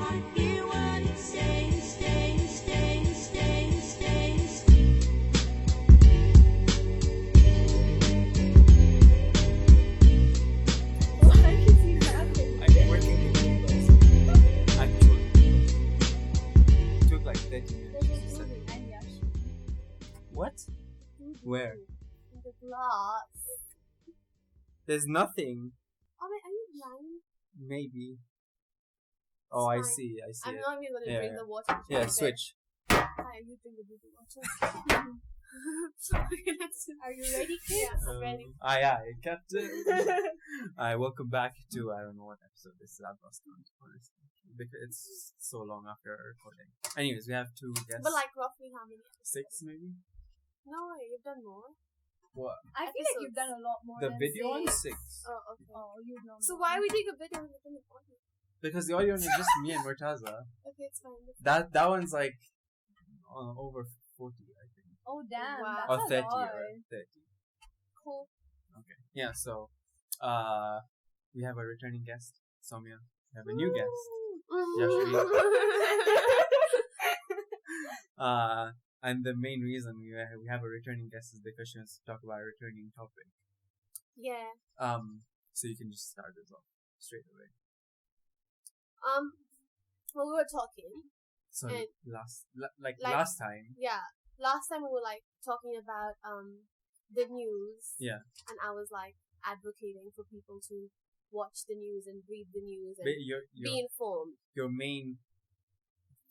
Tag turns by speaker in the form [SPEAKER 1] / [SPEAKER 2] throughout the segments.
[SPEAKER 1] can't hear what you're saying. Stay.
[SPEAKER 2] Why is he laughing?
[SPEAKER 3] I'm working with noodles. Actually. It took like 30 minutes.
[SPEAKER 2] I'm Yashvi.
[SPEAKER 3] What? Where?
[SPEAKER 2] In the glass.
[SPEAKER 3] There's nothing.
[SPEAKER 2] Oh wait, are you blind?
[SPEAKER 3] Maybe. Oh, I
[SPEAKER 2] fine.
[SPEAKER 3] see
[SPEAKER 2] I'm
[SPEAKER 3] it.
[SPEAKER 2] not even gonna
[SPEAKER 3] Yeah,
[SPEAKER 2] drink
[SPEAKER 3] yeah.
[SPEAKER 2] the water.
[SPEAKER 3] Yeah, switch.
[SPEAKER 2] Hi, you drink the beauty water. Are you ready, kids?
[SPEAKER 3] Yeah, I'm ready. Captain. Alright, welcome back to, I don't know what episode this is. I've lost count, honestly. Because it's so long after recording. Anyways, we have two guests.
[SPEAKER 2] But like roughly how many?
[SPEAKER 3] 6 maybe?
[SPEAKER 2] No, you've done more.
[SPEAKER 3] What?
[SPEAKER 4] I feel like you've done a lot more
[SPEAKER 3] The
[SPEAKER 4] than
[SPEAKER 3] video one? 6.
[SPEAKER 2] Oh, okay.
[SPEAKER 4] Oh, you know.
[SPEAKER 2] So why are we doing a video on the audio?
[SPEAKER 3] Because the audio one is just me and Murtaza.
[SPEAKER 2] Okay, it's fine.
[SPEAKER 3] That one's like over 40, I think.
[SPEAKER 4] Oh damn,
[SPEAKER 2] Wow.
[SPEAKER 3] Or
[SPEAKER 4] that's
[SPEAKER 3] 30,
[SPEAKER 4] a lot.
[SPEAKER 3] right? 30.
[SPEAKER 2] Cool.
[SPEAKER 3] Okay. Yeah, so we have a returning guest, Saumya. We have a new guest, Yashvi. And the main reason we have a returning guest is because she wants to talk about a returning topic.
[SPEAKER 2] Yeah.
[SPEAKER 3] So you can just start us off straight away.
[SPEAKER 2] Well, we were talking.
[SPEAKER 3] So
[SPEAKER 2] And-
[SPEAKER 3] last time.
[SPEAKER 2] Yeah. Last time we were like talking about the news.
[SPEAKER 3] Yeah.
[SPEAKER 2] And I was like advocating for people to watch the news and read the news and
[SPEAKER 3] But your
[SPEAKER 2] be informed.
[SPEAKER 3] your main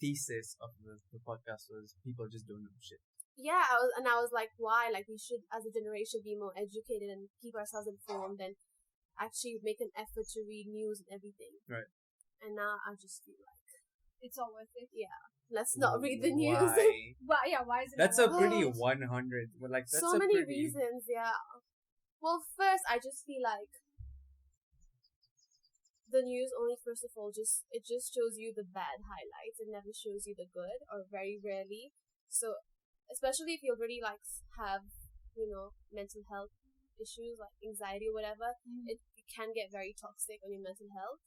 [SPEAKER 3] thesis of the podcast was people just don't know shit.
[SPEAKER 2] Yeah, I was like, why? Like, we should, as a generation, be more educated and keep ourselves informed and actually make an effort to read news and everything.
[SPEAKER 3] Right.
[SPEAKER 2] And now I just feel like,
[SPEAKER 4] It's all worth it.
[SPEAKER 2] let's not read the news.
[SPEAKER 3] Why?
[SPEAKER 4] But yeah, why is it?
[SPEAKER 3] That's
[SPEAKER 4] all
[SPEAKER 3] a
[SPEAKER 4] worth
[SPEAKER 3] pretty
[SPEAKER 2] Oh.
[SPEAKER 3] 100. Like that's
[SPEAKER 2] So
[SPEAKER 3] a
[SPEAKER 2] many
[SPEAKER 3] pretty,
[SPEAKER 2] reasons, yeah. Well, first, I just feel like the news only, first of all, it just shows you the bad highlights. It never shows you the good, or very rarely. So, especially if you already like have, mental health issues like anxiety or whatever, it can get very toxic on your mental health.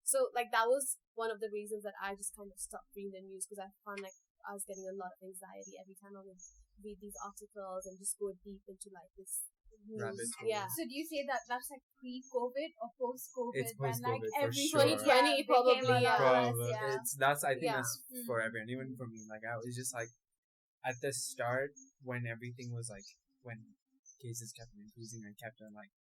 [SPEAKER 2] So, like, that was one of the reasons that I just kind of stopped reading the news, because I found like I was getting a lot of anxiety every time I would read these articles and just go deep into like this news.
[SPEAKER 3] Rabbit hole.
[SPEAKER 2] Yeah.
[SPEAKER 4] So do you say that that's like pre-COVID or post-COVID?
[SPEAKER 3] It's
[SPEAKER 4] when like
[SPEAKER 3] post-COVID for
[SPEAKER 4] every
[SPEAKER 3] sure.
[SPEAKER 2] 2020 probably, yeah.
[SPEAKER 3] Probably.
[SPEAKER 4] Yeah.
[SPEAKER 3] I think
[SPEAKER 2] Yeah.
[SPEAKER 3] that's for everyone, even for me. Like I was just like at the start when everything was like when cases kept increasing, I kept on like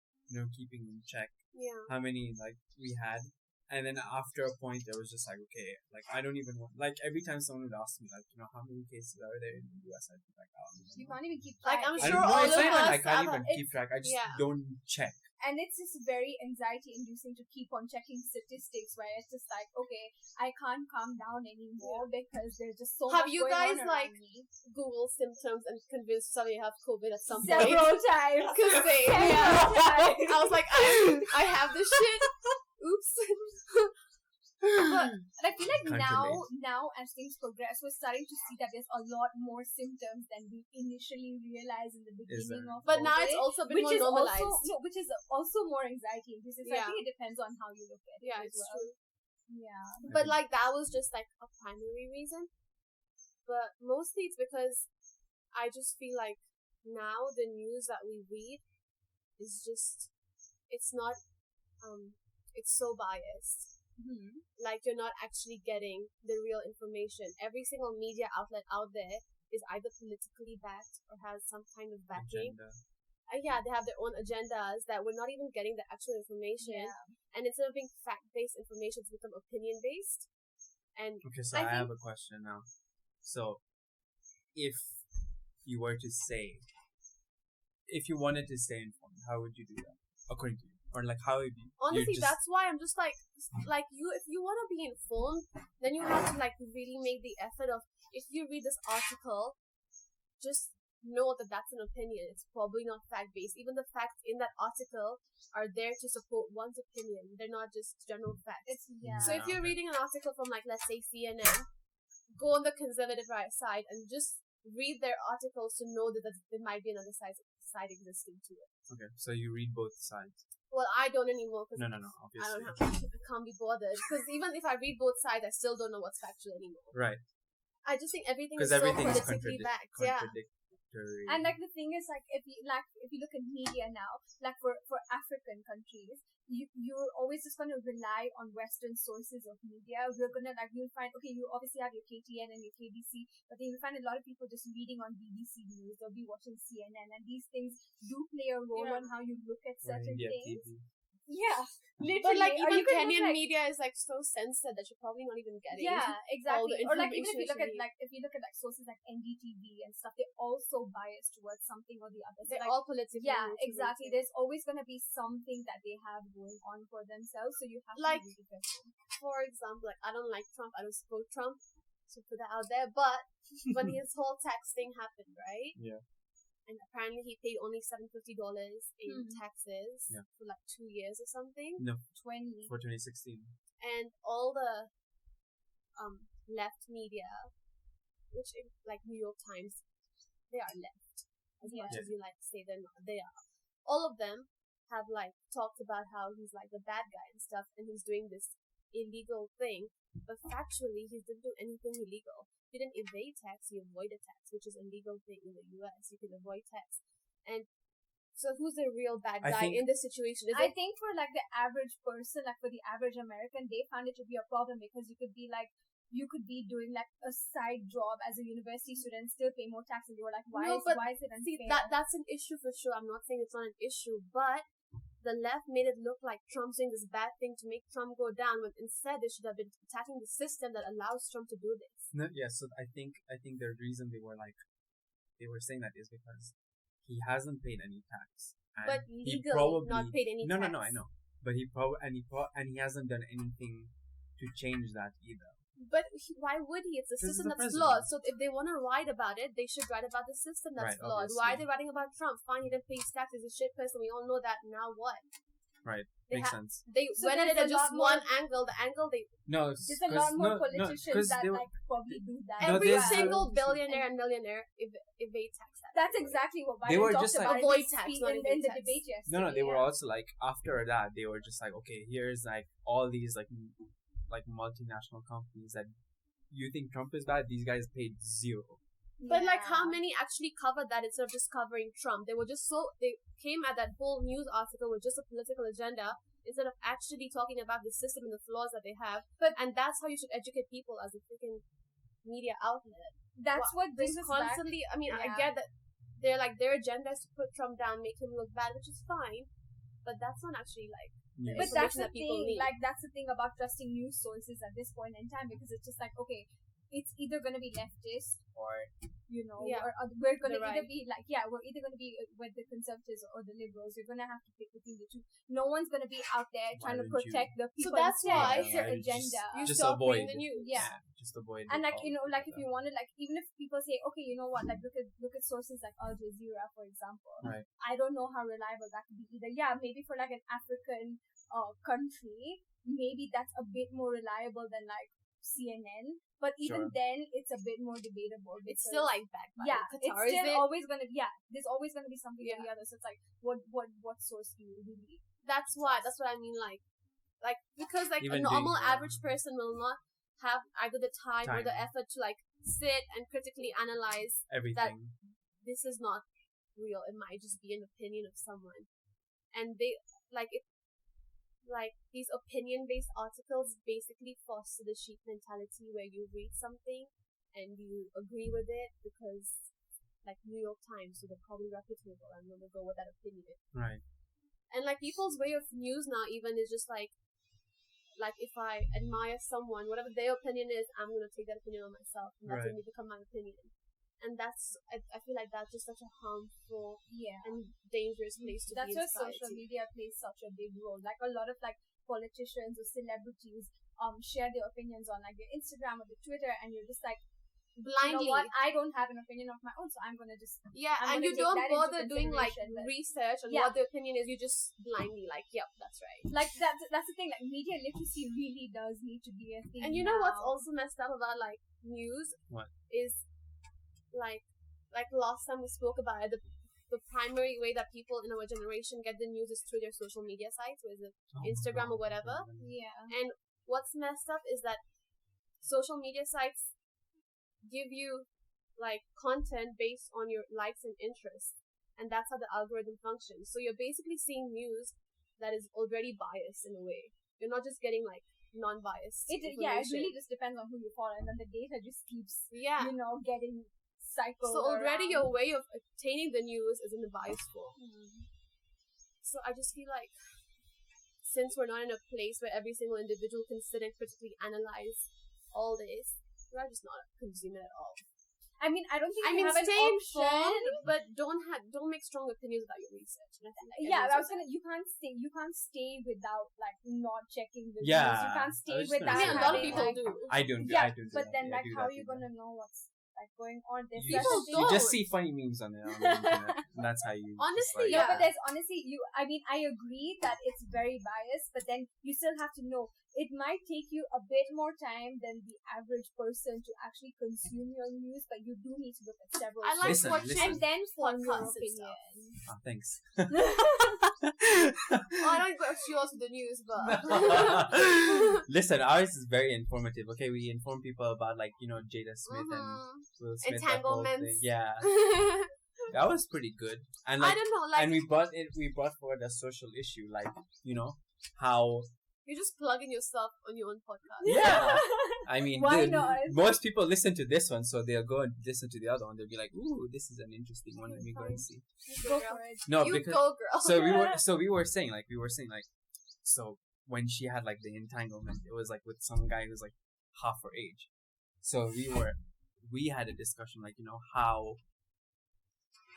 [SPEAKER 3] keeping in check
[SPEAKER 2] Yeah.
[SPEAKER 3] how many like we had. And then after a point, it was just like, okay, like I don't even want, like every time someone would ask me, like, how many cases are there in the US, I'd be like,
[SPEAKER 4] You can't even keep
[SPEAKER 2] Like,
[SPEAKER 4] track.
[SPEAKER 2] I'm
[SPEAKER 3] I
[SPEAKER 2] sure
[SPEAKER 3] don't know,
[SPEAKER 2] all
[SPEAKER 3] it's
[SPEAKER 2] of
[SPEAKER 3] not even
[SPEAKER 2] us
[SPEAKER 3] I can't
[SPEAKER 2] have
[SPEAKER 3] even
[SPEAKER 2] a-
[SPEAKER 3] keep track. I just
[SPEAKER 2] yeah.
[SPEAKER 3] don't check.
[SPEAKER 4] And it's just very anxiety-inducing to keep on checking statistics where it's just like, okay, I can't calm down anymore because there's just so
[SPEAKER 2] Have
[SPEAKER 4] much
[SPEAKER 2] you
[SPEAKER 4] going
[SPEAKER 2] guys,
[SPEAKER 4] on
[SPEAKER 2] like,
[SPEAKER 4] around me.
[SPEAKER 2] Google symptoms and convinced yourself you have COVID at some point.
[SPEAKER 4] Several times.
[SPEAKER 2] Cause they,
[SPEAKER 4] Several
[SPEAKER 2] yeah.
[SPEAKER 4] times.
[SPEAKER 2] I was like, I have this shit. Oops.
[SPEAKER 4] But I feel like
[SPEAKER 3] Can't
[SPEAKER 4] now as things progress, we're starting to see that there's a lot more symptoms than we initially realized in the beginning
[SPEAKER 3] there?
[SPEAKER 4] of
[SPEAKER 2] But now it's
[SPEAKER 4] COVID,
[SPEAKER 2] also been more normalized.
[SPEAKER 4] which is also more anxiety inducing. So I
[SPEAKER 2] Yeah.
[SPEAKER 4] think it depends on how you look at it.
[SPEAKER 2] Yeah,
[SPEAKER 4] as
[SPEAKER 2] it's
[SPEAKER 4] well.
[SPEAKER 2] true.
[SPEAKER 4] Yeah.
[SPEAKER 2] But like that was just like a primary reason. But mostly it's because I just feel like now the news that we read is just, it's not, it's so biased.
[SPEAKER 4] Mm-hmm.
[SPEAKER 2] Like you're not actually getting the real information. Every single media outlet out there is either politically backed or has some kind of backing.
[SPEAKER 3] Agenda.
[SPEAKER 2] Yeah, they have their own agendas that we're not even getting the actual information.
[SPEAKER 4] Yeah.
[SPEAKER 2] And instead of being fact-based information, it's become opinion-based. And
[SPEAKER 3] Okay, so I have a question now. So, if you were to say, if you wanted to stay informed, how would you do that? According to you. Or like how would you...
[SPEAKER 2] honestly,
[SPEAKER 3] just,
[SPEAKER 2] that's why I'm just like if you want to be informed, then you have to like really make the effort of, if you read this article, just know that that's an opinion. It's probably not fact-based. Even the facts in that article are there to support one's opinion. They're not just general facts. So if you're reading an article from like, let's say CNN, go on the conservative right side and just read their articles to know that there might be another side existing to it.
[SPEAKER 3] Okay, so you read both sides.
[SPEAKER 2] Well, I don't anymore because
[SPEAKER 3] No,
[SPEAKER 2] I don't
[SPEAKER 3] obviously.
[SPEAKER 2] have, I can't be bothered. Because even if I read both sides, I still don't know what's factual anymore.
[SPEAKER 3] Right.
[SPEAKER 2] I just think everything is
[SPEAKER 3] Because
[SPEAKER 2] so
[SPEAKER 3] everything is
[SPEAKER 2] politically backed. Yeah.
[SPEAKER 3] contradictory.
[SPEAKER 4] And like the thing is, like if you look at media now, like for African countries, you're always just gonna rely on Western sources of media. We're gonna you'll find, okay, you obviously have your KTN and your KBC, but then you'll find a lot of people just reading on BBC News. They'll be watching CNN, and these things do play a role
[SPEAKER 2] Yeah.
[SPEAKER 4] on how you look at
[SPEAKER 3] Or
[SPEAKER 4] certain
[SPEAKER 3] India
[SPEAKER 4] things.
[SPEAKER 3] TV.
[SPEAKER 4] Yeah, literally.
[SPEAKER 2] But like
[SPEAKER 4] Or
[SPEAKER 2] even
[SPEAKER 4] you can
[SPEAKER 2] Kenyan
[SPEAKER 4] look,
[SPEAKER 2] media is like so censored that you're probably not even getting.
[SPEAKER 4] yeah, exactly.
[SPEAKER 2] the
[SPEAKER 4] Or like even if you look at
[SPEAKER 2] information
[SPEAKER 4] sources like NDTV and stuff, they're also biased towards something or the other. So
[SPEAKER 2] they're
[SPEAKER 4] like,
[SPEAKER 2] all politically
[SPEAKER 4] yeah,
[SPEAKER 2] motivated.
[SPEAKER 4] exactly. There's always going to be something that they have going on for themselves, so you have
[SPEAKER 2] Like-
[SPEAKER 4] to be really careful.
[SPEAKER 2] For example, like I don't like Trump, I don't support Trump, so put that out there. But when his whole tax thing happened, right?
[SPEAKER 3] Yeah.
[SPEAKER 2] And apparently he paid only $750 in
[SPEAKER 4] Mhm.
[SPEAKER 2] taxes
[SPEAKER 3] Yeah.
[SPEAKER 2] for like 2 years or something.
[SPEAKER 3] No,
[SPEAKER 4] 20.
[SPEAKER 3] for 2016.
[SPEAKER 2] And all the left media, which like New York Times, they are left as much
[SPEAKER 3] Yeah.
[SPEAKER 2] as you like to say they're not. They are. All of them have like talked about how he's like the bad guy and stuff, and he's doing this illegal thing. But factually, he didn't do anything illegal. He didn't evade tax; he avoided tax, which is a legal thing in the U.S. You can avoid tax, and so who's the real bad
[SPEAKER 3] I
[SPEAKER 2] guy
[SPEAKER 3] think-
[SPEAKER 2] in this situation? Is
[SPEAKER 4] I
[SPEAKER 2] it
[SPEAKER 4] think for like the average person, like for the average American, they found it to be a problem because you could be doing like a side job as a university student, and still pay more tax, and they were like, why
[SPEAKER 2] No,
[SPEAKER 4] is
[SPEAKER 2] but
[SPEAKER 4] it unfair?
[SPEAKER 2] See, that's an issue for sure. I'm not saying it's not an issue, but the left made it look like Trump's doing this bad thing to make Trump go down, when instead they should have been attacking the system that allows Trump to do this.
[SPEAKER 3] No, yeah. So I think the reason they were saying that is because he hasn't paid any tax. And
[SPEAKER 2] But
[SPEAKER 3] he
[SPEAKER 2] legally
[SPEAKER 3] probably
[SPEAKER 2] not paid any
[SPEAKER 3] no,
[SPEAKER 2] tax.
[SPEAKER 3] I know. But he hasn't done anything to change that either.
[SPEAKER 2] But why would he? It's a
[SPEAKER 3] Because he's
[SPEAKER 2] system
[SPEAKER 3] the
[SPEAKER 2] that's
[SPEAKER 3] president.
[SPEAKER 2] flawed. So if they want to write about it, they should write about the system that's
[SPEAKER 3] Right,
[SPEAKER 2] flawed. Why are
[SPEAKER 3] obviously.
[SPEAKER 2] they writing about Trump? Fine, he didn't pay his taxes. He's a shit person. We all know that. Now what?
[SPEAKER 3] Right.
[SPEAKER 2] They
[SPEAKER 3] Makes
[SPEAKER 2] ha-
[SPEAKER 3] sense.
[SPEAKER 2] They
[SPEAKER 4] So
[SPEAKER 2] went at it
[SPEAKER 4] there's
[SPEAKER 2] at
[SPEAKER 4] a
[SPEAKER 2] just
[SPEAKER 4] lot
[SPEAKER 2] one angle. The angle they
[SPEAKER 3] No,
[SPEAKER 4] There's a lot more politicians that like probably do that.
[SPEAKER 3] No,
[SPEAKER 2] every
[SPEAKER 3] there's
[SPEAKER 2] single
[SPEAKER 3] a-
[SPEAKER 2] billionaire and millionaire evade tax.
[SPEAKER 4] That's exactly what
[SPEAKER 3] They
[SPEAKER 4] Biden
[SPEAKER 3] were
[SPEAKER 4] talked
[SPEAKER 3] just like-
[SPEAKER 4] about
[SPEAKER 2] Avoid
[SPEAKER 4] in his
[SPEAKER 2] tax,
[SPEAKER 4] speech
[SPEAKER 2] not
[SPEAKER 4] in
[SPEAKER 2] evade
[SPEAKER 4] the
[SPEAKER 2] tax.
[SPEAKER 4] debate yesterday.
[SPEAKER 3] No, they were
[SPEAKER 4] yeah.
[SPEAKER 3] also like, after that they were just like, okay, here's like all these like multinational companies that you think Trump is bad. These guys paid zero.
[SPEAKER 2] But like, how
[SPEAKER 4] Yeah.
[SPEAKER 2] many actually covered that instead of just covering Trump? They came at that whole news article with just a political agenda instead of actually talking about the system and the flaws that they have. And that's how you should educate people as a freaking media outlet.
[SPEAKER 4] That's what brings
[SPEAKER 2] Just
[SPEAKER 4] us back.
[SPEAKER 2] constantly. I mean, I
[SPEAKER 4] Yeah.
[SPEAKER 2] get that they're like their agenda is to put Trump down, make him look bad, which is fine. But that's not actually like.
[SPEAKER 3] Yeah.
[SPEAKER 4] But that's
[SPEAKER 2] information
[SPEAKER 4] the
[SPEAKER 2] that people
[SPEAKER 4] thing,
[SPEAKER 2] need.
[SPEAKER 4] like that's the thing about trusting news sources at this point in time, because it's just like, okay, it's either going to be leftist or,
[SPEAKER 2] Yeah.
[SPEAKER 4] or we're going to
[SPEAKER 2] The
[SPEAKER 4] either
[SPEAKER 2] right.
[SPEAKER 4] be like, we're either going to be with the conservatives or the liberals. You're going to have to pick between the two. No one's going to be out there trying to
[SPEAKER 3] Why don't you-
[SPEAKER 4] protect the people.
[SPEAKER 2] that's
[SPEAKER 4] instead.
[SPEAKER 2] why-
[SPEAKER 4] It's your
[SPEAKER 3] Why don't you
[SPEAKER 4] agenda.
[SPEAKER 2] You
[SPEAKER 3] just
[SPEAKER 2] stop
[SPEAKER 3] avoid
[SPEAKER 2] reading the news.
[SPEAKER 4] Yeah.
[SPEAKER 3] Just avoid.
[SPEAKER 4] And
[SPEAKER 3] the
[SPEAKER 4] like,
[SPEAKER 3] call
[SPEAKER 4] like if
[SPEAKER 3] together.
[SPEAKER 4] you wanted, like, even if people say, okay, you know what, like look at sources like Al Jazeera, for example.
[SPEAKER 3] Right.
[SPEAKER 4] I don't know how reliable that could be either. Yeah, maybe for like an African country, maybe that's a bit more reliable than like CNN. But even
[SPEAKER 3] Sure.
[SPEAKER 4] then, it's a bit more debatable.
[SPEAKER 2] It's
[SPEAKER 4] because-
[SPEAKER 2] still like backed by
[SPEAKER 4] yeah,
[SPEAKER 2] Qatar,
[SPEAKER 4] it's
[SPEAKER 2] is
[SPEAKER 4] still
[SPEAKER 2] it?
[SPEAKER 4] always gonna be there's always gonna be something or the
[SPEAKER 2] Yeah.
[SPEAKER 4] other. So it's like, what source do you really?
[SPEAKER 2] That's what I mean. Like because like
[SPEAKER 3] Even
[SPEAKER 2] a normal
[SPEAKER 3] being,
[SPEAKER 2] average person will not have either the time or the
[SPEAKER 3] Time.
[SPEAKER 2] effort to like sit and critically analyze
[SPEAKER 3] Everything.
[SPEAKER 2] this is not real. It might just be an opinion of someone, and they like these opinion-based articles basically foster the sheep mentality where you read something and you agree with it because like New York Times, so they're probably reputable. I'm gonna go with that opinion.
[SPEAKER 3] Right.
[SPEAKER 2] And like people's way of news now even is just like if I admire someone, whatever their opinion is, I'm gonna take that opinion on myself, and that's
[SPEAKER 3] Right.
[SPEAKER 2] gonna become my opinion. And that's I feel like that's just such a harmful
[SPEAKER 4] Yeah.
[SPEAKER 2] and dangerous place to
[SPEAKER 4] That's
[SPEAKER 2] be in
[SPEAKER 4] where
[SPEAKER 2] society.
[SPEAKER 4] social media plays such a big role. Like a lot of like politicians or celebrities share their opinions on like their Instagram or their Twitter, and you're just like,
[SPEAKER 2] Blindly,
[SPEAKER 4] you know what? I don't have an opinion of my own, so I'm gonna just
[SPEAKER 2] yeah,
[SPEAKER 4] I'm
[SPEAKER 2] and
[SPEAKER 4] gonna
[SPEAKER 2] you
[SPEAKER 4] take
[SPEAKER 2] don't
[SPEAKER 4] that into
[SPEAKER 2] bother doing like
[SPEAKER 4] consideration, but-
[SPEAKER 2] research on
[SPEAKER 4] Yeah.
[SPEAKER 2] what the opinion is. You just blindly like, yep, that's right.
[SPEAKER 4] like that's the thing. Like media literacy really does need to be a thing.
[SPEAKER 2] And you know what's
[SPEAKER 4] now.
[SPEAKER 2] also messed up about like news?
[SPEAKER 3] What?
[SPEAKER 2] Is like last time we spoke about it, the the primary way that people in our generation get the news is through their social media sites, whether it's Instagram or whatever.
[SPEAKER 4] Yeah.
[SPEAKER 2] And what's messed up is that social media sites give you like content based on your likes and interests, and that's how the algorithm functions. So you're basically seeing news that is already biased in a way. You're not just getting like non-biased
[SPEAKER 4] It really just depends on who you follow, and then the data just keeps getting cycled.
[SPEAKER 2] So already
[SPEAKER 4] around.
[SPEAKER 2] your way of obtaining the news is in the biased form. So I just feel like since we're not in a place where every single individual can sit and critically analyze all this, we're just not consuming it at all.
[SPEAKER 4] I mean, I don't think
[SPEAKER 2] I
[SPEAKER 4] we
[SPEAKER 2] mean,
[SPEAKER 4] have an
[SPEAKER 2] stay
[SPEAKER 4] option.
[SPEAKER 2] informed, but don't make strong opinions without your research. And I think
[SPEAKER 4] You can't stay without like not checking the
[SPEAKER 3] Yeah,
[SPEAKER 4] news. You can't stay
[SPEAKER 3] I was just
[SPEAKER 4] without.
[SPEAKER 3] gonna
[SPEAKER 2] a
[SPEAKER 3] say,
[SPEAKER 2] lot of
[SPEAKER 4] having,
[SPEAKER 2] people
[SPEAKER 4] like,
[SPEAKER 2] do.
[SPEAKER 3] I don't.
[SPEAKER 4] Yeah,
[SPEAKER 3] I don't do
[SPEAKER 4] but
[SPEAKER 3] that.
[SPEAKER 4] then
[SPEAKER 3] I
[SPEAKER 4] like,
[SPEAKER 3] do
[SPEAKER 4] how
[SPEAKER 3] that
[SPEAKER 4] are you
[SPEAKER 3] too.
[SPEAKER 4] gonna know what's like going on? There's
[SPEAKER 3] You
[SPEAKER 2] People
[SPEAKER 3] just,
[SPEAKER 2] don't.
[SPEAKER 3] you just see funny memes on the internet. And that's how you.
[SPEAKER 2] Honestly,
[SPEAKER 3] just,
[SPEAKER 4] No,
[SPEAKER 2] yeah.
[SPEAKER 4] but there's honestly, I mean, I agree that it's very biased, but then you still have to know it might take you a bit more time than the average person to actually consume your news, but you do need to look at several
[SPEAKER 2] I like
[SPEAKER 3] Listen,
[SPEAKER 2] watching
[SPEAKER 4] and then form your
[SPEAKER 2] podcasts and
[SPEAKER 4] opinion.
[SPEAKER 2] stuff.
[SPEAKER 3] Oh, thanks.
[SPEAKER 2] Oh, I don't watch yours with the news, but
[SPEAKER 3] Listen, ours is very informative. Okay, we inform people about like Jada Smith and Will Smith. that whole thing.
[SPEAKER 2] Entanglements.
[SPEAKER 3] Yeah, that was pretty good. And
[SPEAKER 2] I
[SPEAKER 3] like,
[SPEAKER 2] don't know, like
[SPEAKER 3] and we brought forward a social issue, like how.
[SPEAKER 2] you're just plugging yourself on your own podcast.
[SPEAKER 3] Yeah, I mean,
[SPEAKER 4] Why not?
[SPEAKER 3] most people listen to this one, so they'll go and listen to the other one. They'll be like, "Ooh, this is an interesting one. Let me go and see."
[SPEAKER 4] Go for it.
[SPEAKER 3] No,
[SPEAKER 2] You
[SPEAKER 3] because
[SPEAKER 2] go, girl.
[SPEAKER 3] so we were saying so when she had like the entanglement, it was like with some guy who's like half her age. So we had a discussion like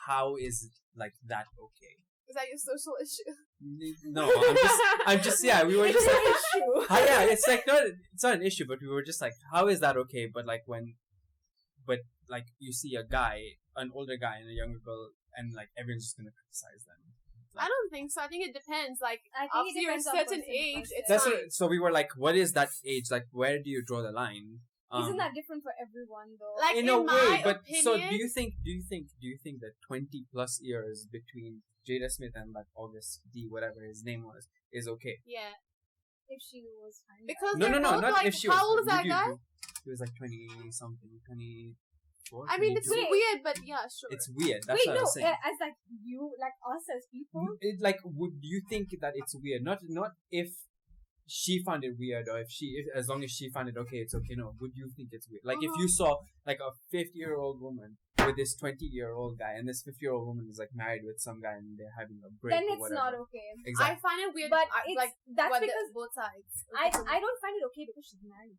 [SPEAKER 3] how is like that okay?
[SPEAKER 2] Is that your social issue?
[SPEAKER 3] No, I'm just yeah. We were just like, yeah, it's like it's not an issue, but we were just like, how is that okay? But like like you see a guy, an older guy and a younger girl, and like everyone's just gonna criticize them.
[SPEAKER 2] I don't think so. I think it depends. Like,
[SPEAKER 4] I think
[SPEAKER 2] after
[SPEAKER 4] it
[SPEAKER 2] you're a
[SPEAKER 4] depends on
[SPEAKER 2] certain
[SPEAKER 4] person to
[SPEAKER 2] age,
[SPEAKER 4] person.
[SPEAKER 2] it's
[SPEAKER 3] That's
[SPEAKER 2] fine.
[SPEAKER 3] what, so we were like, what is that age? Like, where do you draw the line?
[SPEAKER 4] Isn't that different for everyone though?
[SPEAKER 2] Like,
[SPEAKER 3] in
[SPEAKER 2] in
[SPEAKER 3] a way,
[SPEAKER 2] my
[SPEAKER 3] but so
[SPEAKER 2] opinion-
[SPEAKER 3] do you think that 20 plus years between Jada Smith and like August D, whatever his name was, is okay?
[SPEAKER 2] Yeah.
[SPEAKER 4] if she was fine.
[SPEAKER 2] Because
[SPEAKER 3] No,
[SPEAKER 2] they're both
[SPEAKER 3] not
[SPEAKER 2] like,
[SPEAKER 3] if she
[SPEAKER 2] how
[SPEAKER 3] was.
[SPEAKER 2] old is that guy?
[SPEAKER 3] He was like 20 something, 24.
[SPEAKER 2] I mean, it's
[SPEAKER 3] 22.
[SPEAKER 2] weird, but yeah, sure.
[SPEAKER 3] It's weird. That's
[SPEAKER 4] Wait,
[SPEAKER 3] what
[SPEAKER 4] no,
[SPEAKER 3] I'm saying.
[SPEAKER 4] as like you, like us as people.
[SPEAKER 3] Like, would you think that it's weird? Not if she found it weird, or if as long as she found it okay, it's okay. No, would you think it's weird? Like, if you saw like a 50-year-old woman with this 20-year-old guy, and this 50-year-old woman is like married with some guy, and they're having a break,
[SPEAKER 4] Then
[SPEAKER 3] or
[SPEAKER 4] it's
[SPEAKER 3] whatever.
[SPEAKER 4] not okay.
[SPEAKER 2] I
[SPEAKER 3] Exactly.
[SPEAKER 2] find it weird,
[SPEAKER 4] But
[SPEAKER 2] I-
[SPEAKER 4] it's,
[SPEAKER 2] like
[SPEAKER 4] that's
[SPEAKER 2] what
[SPEAKER 4] because
[SPEAKER 2] both sides.
[SPEAKER 4] I don't find it okay because she's married.